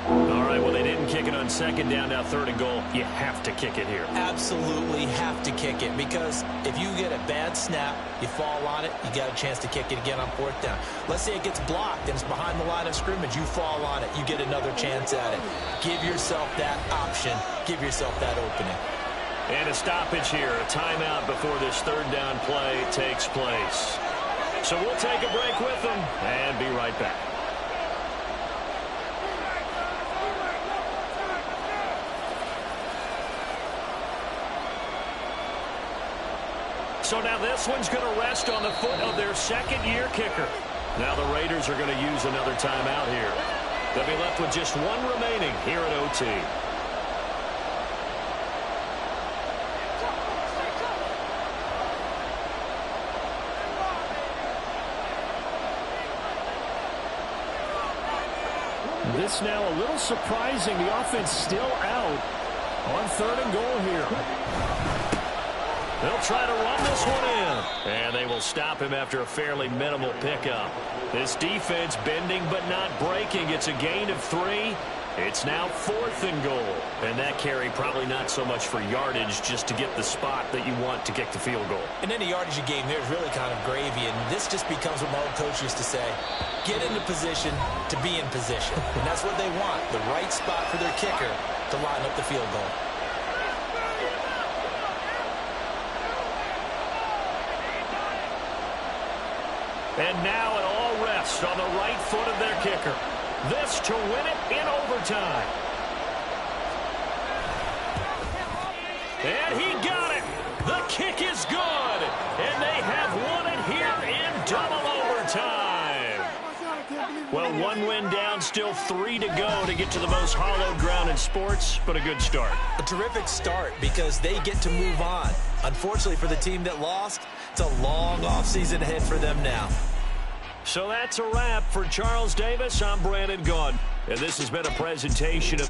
All right, well, they didn't kick it on second down, now third and goal. You have to kick it here. Absolutely have to kick it, because if you get a bad snap, you fall on it, you got a chance to kick it again on fourth down. Let's say it gets blocked and it's behind the line of scrimmage. You fall on it, you get another chance at it. Give yourself that option. Give yourself that opening. And a stoppage here, a timeout before this third down play takes place. So we'll take a break with them and be right back. So now this one's going to rest on the foot of their second-year kicker. Now the Raiders are going to use another timeout here. They'll be left with just one remaining here at OT. This now a little surprising. The offense still out on third and goal here. They'll try to run this one in. And they will stop him after a fairly minimal pickup. This defense bending but not breaking. It's a gain of 3. It's now fourth and goal. And that carry probably not so much for yardage, just to get the spot that you want to kick the field goal. In any yardage game, there's really kind of gravy. And this just becomes what my old coach used to say. Get into position to be in position. And that's what they want. The right spot for their kicker to line up the field goal. And now it all rests on the right foot of their kicker. This to win it in overtime. And he got it. The kick is good. And they have won it here in double overtime. Well, one win down, still 3 to go to get to the most hallowed ground in sports, but a good start. A terrific start, because they get to move on. Unfortunately for the team that lost, it's a long offseason ahead for them now. So that's a wrap for Charles Davis. I'm Brandon Gaudin, and this has been a presentation of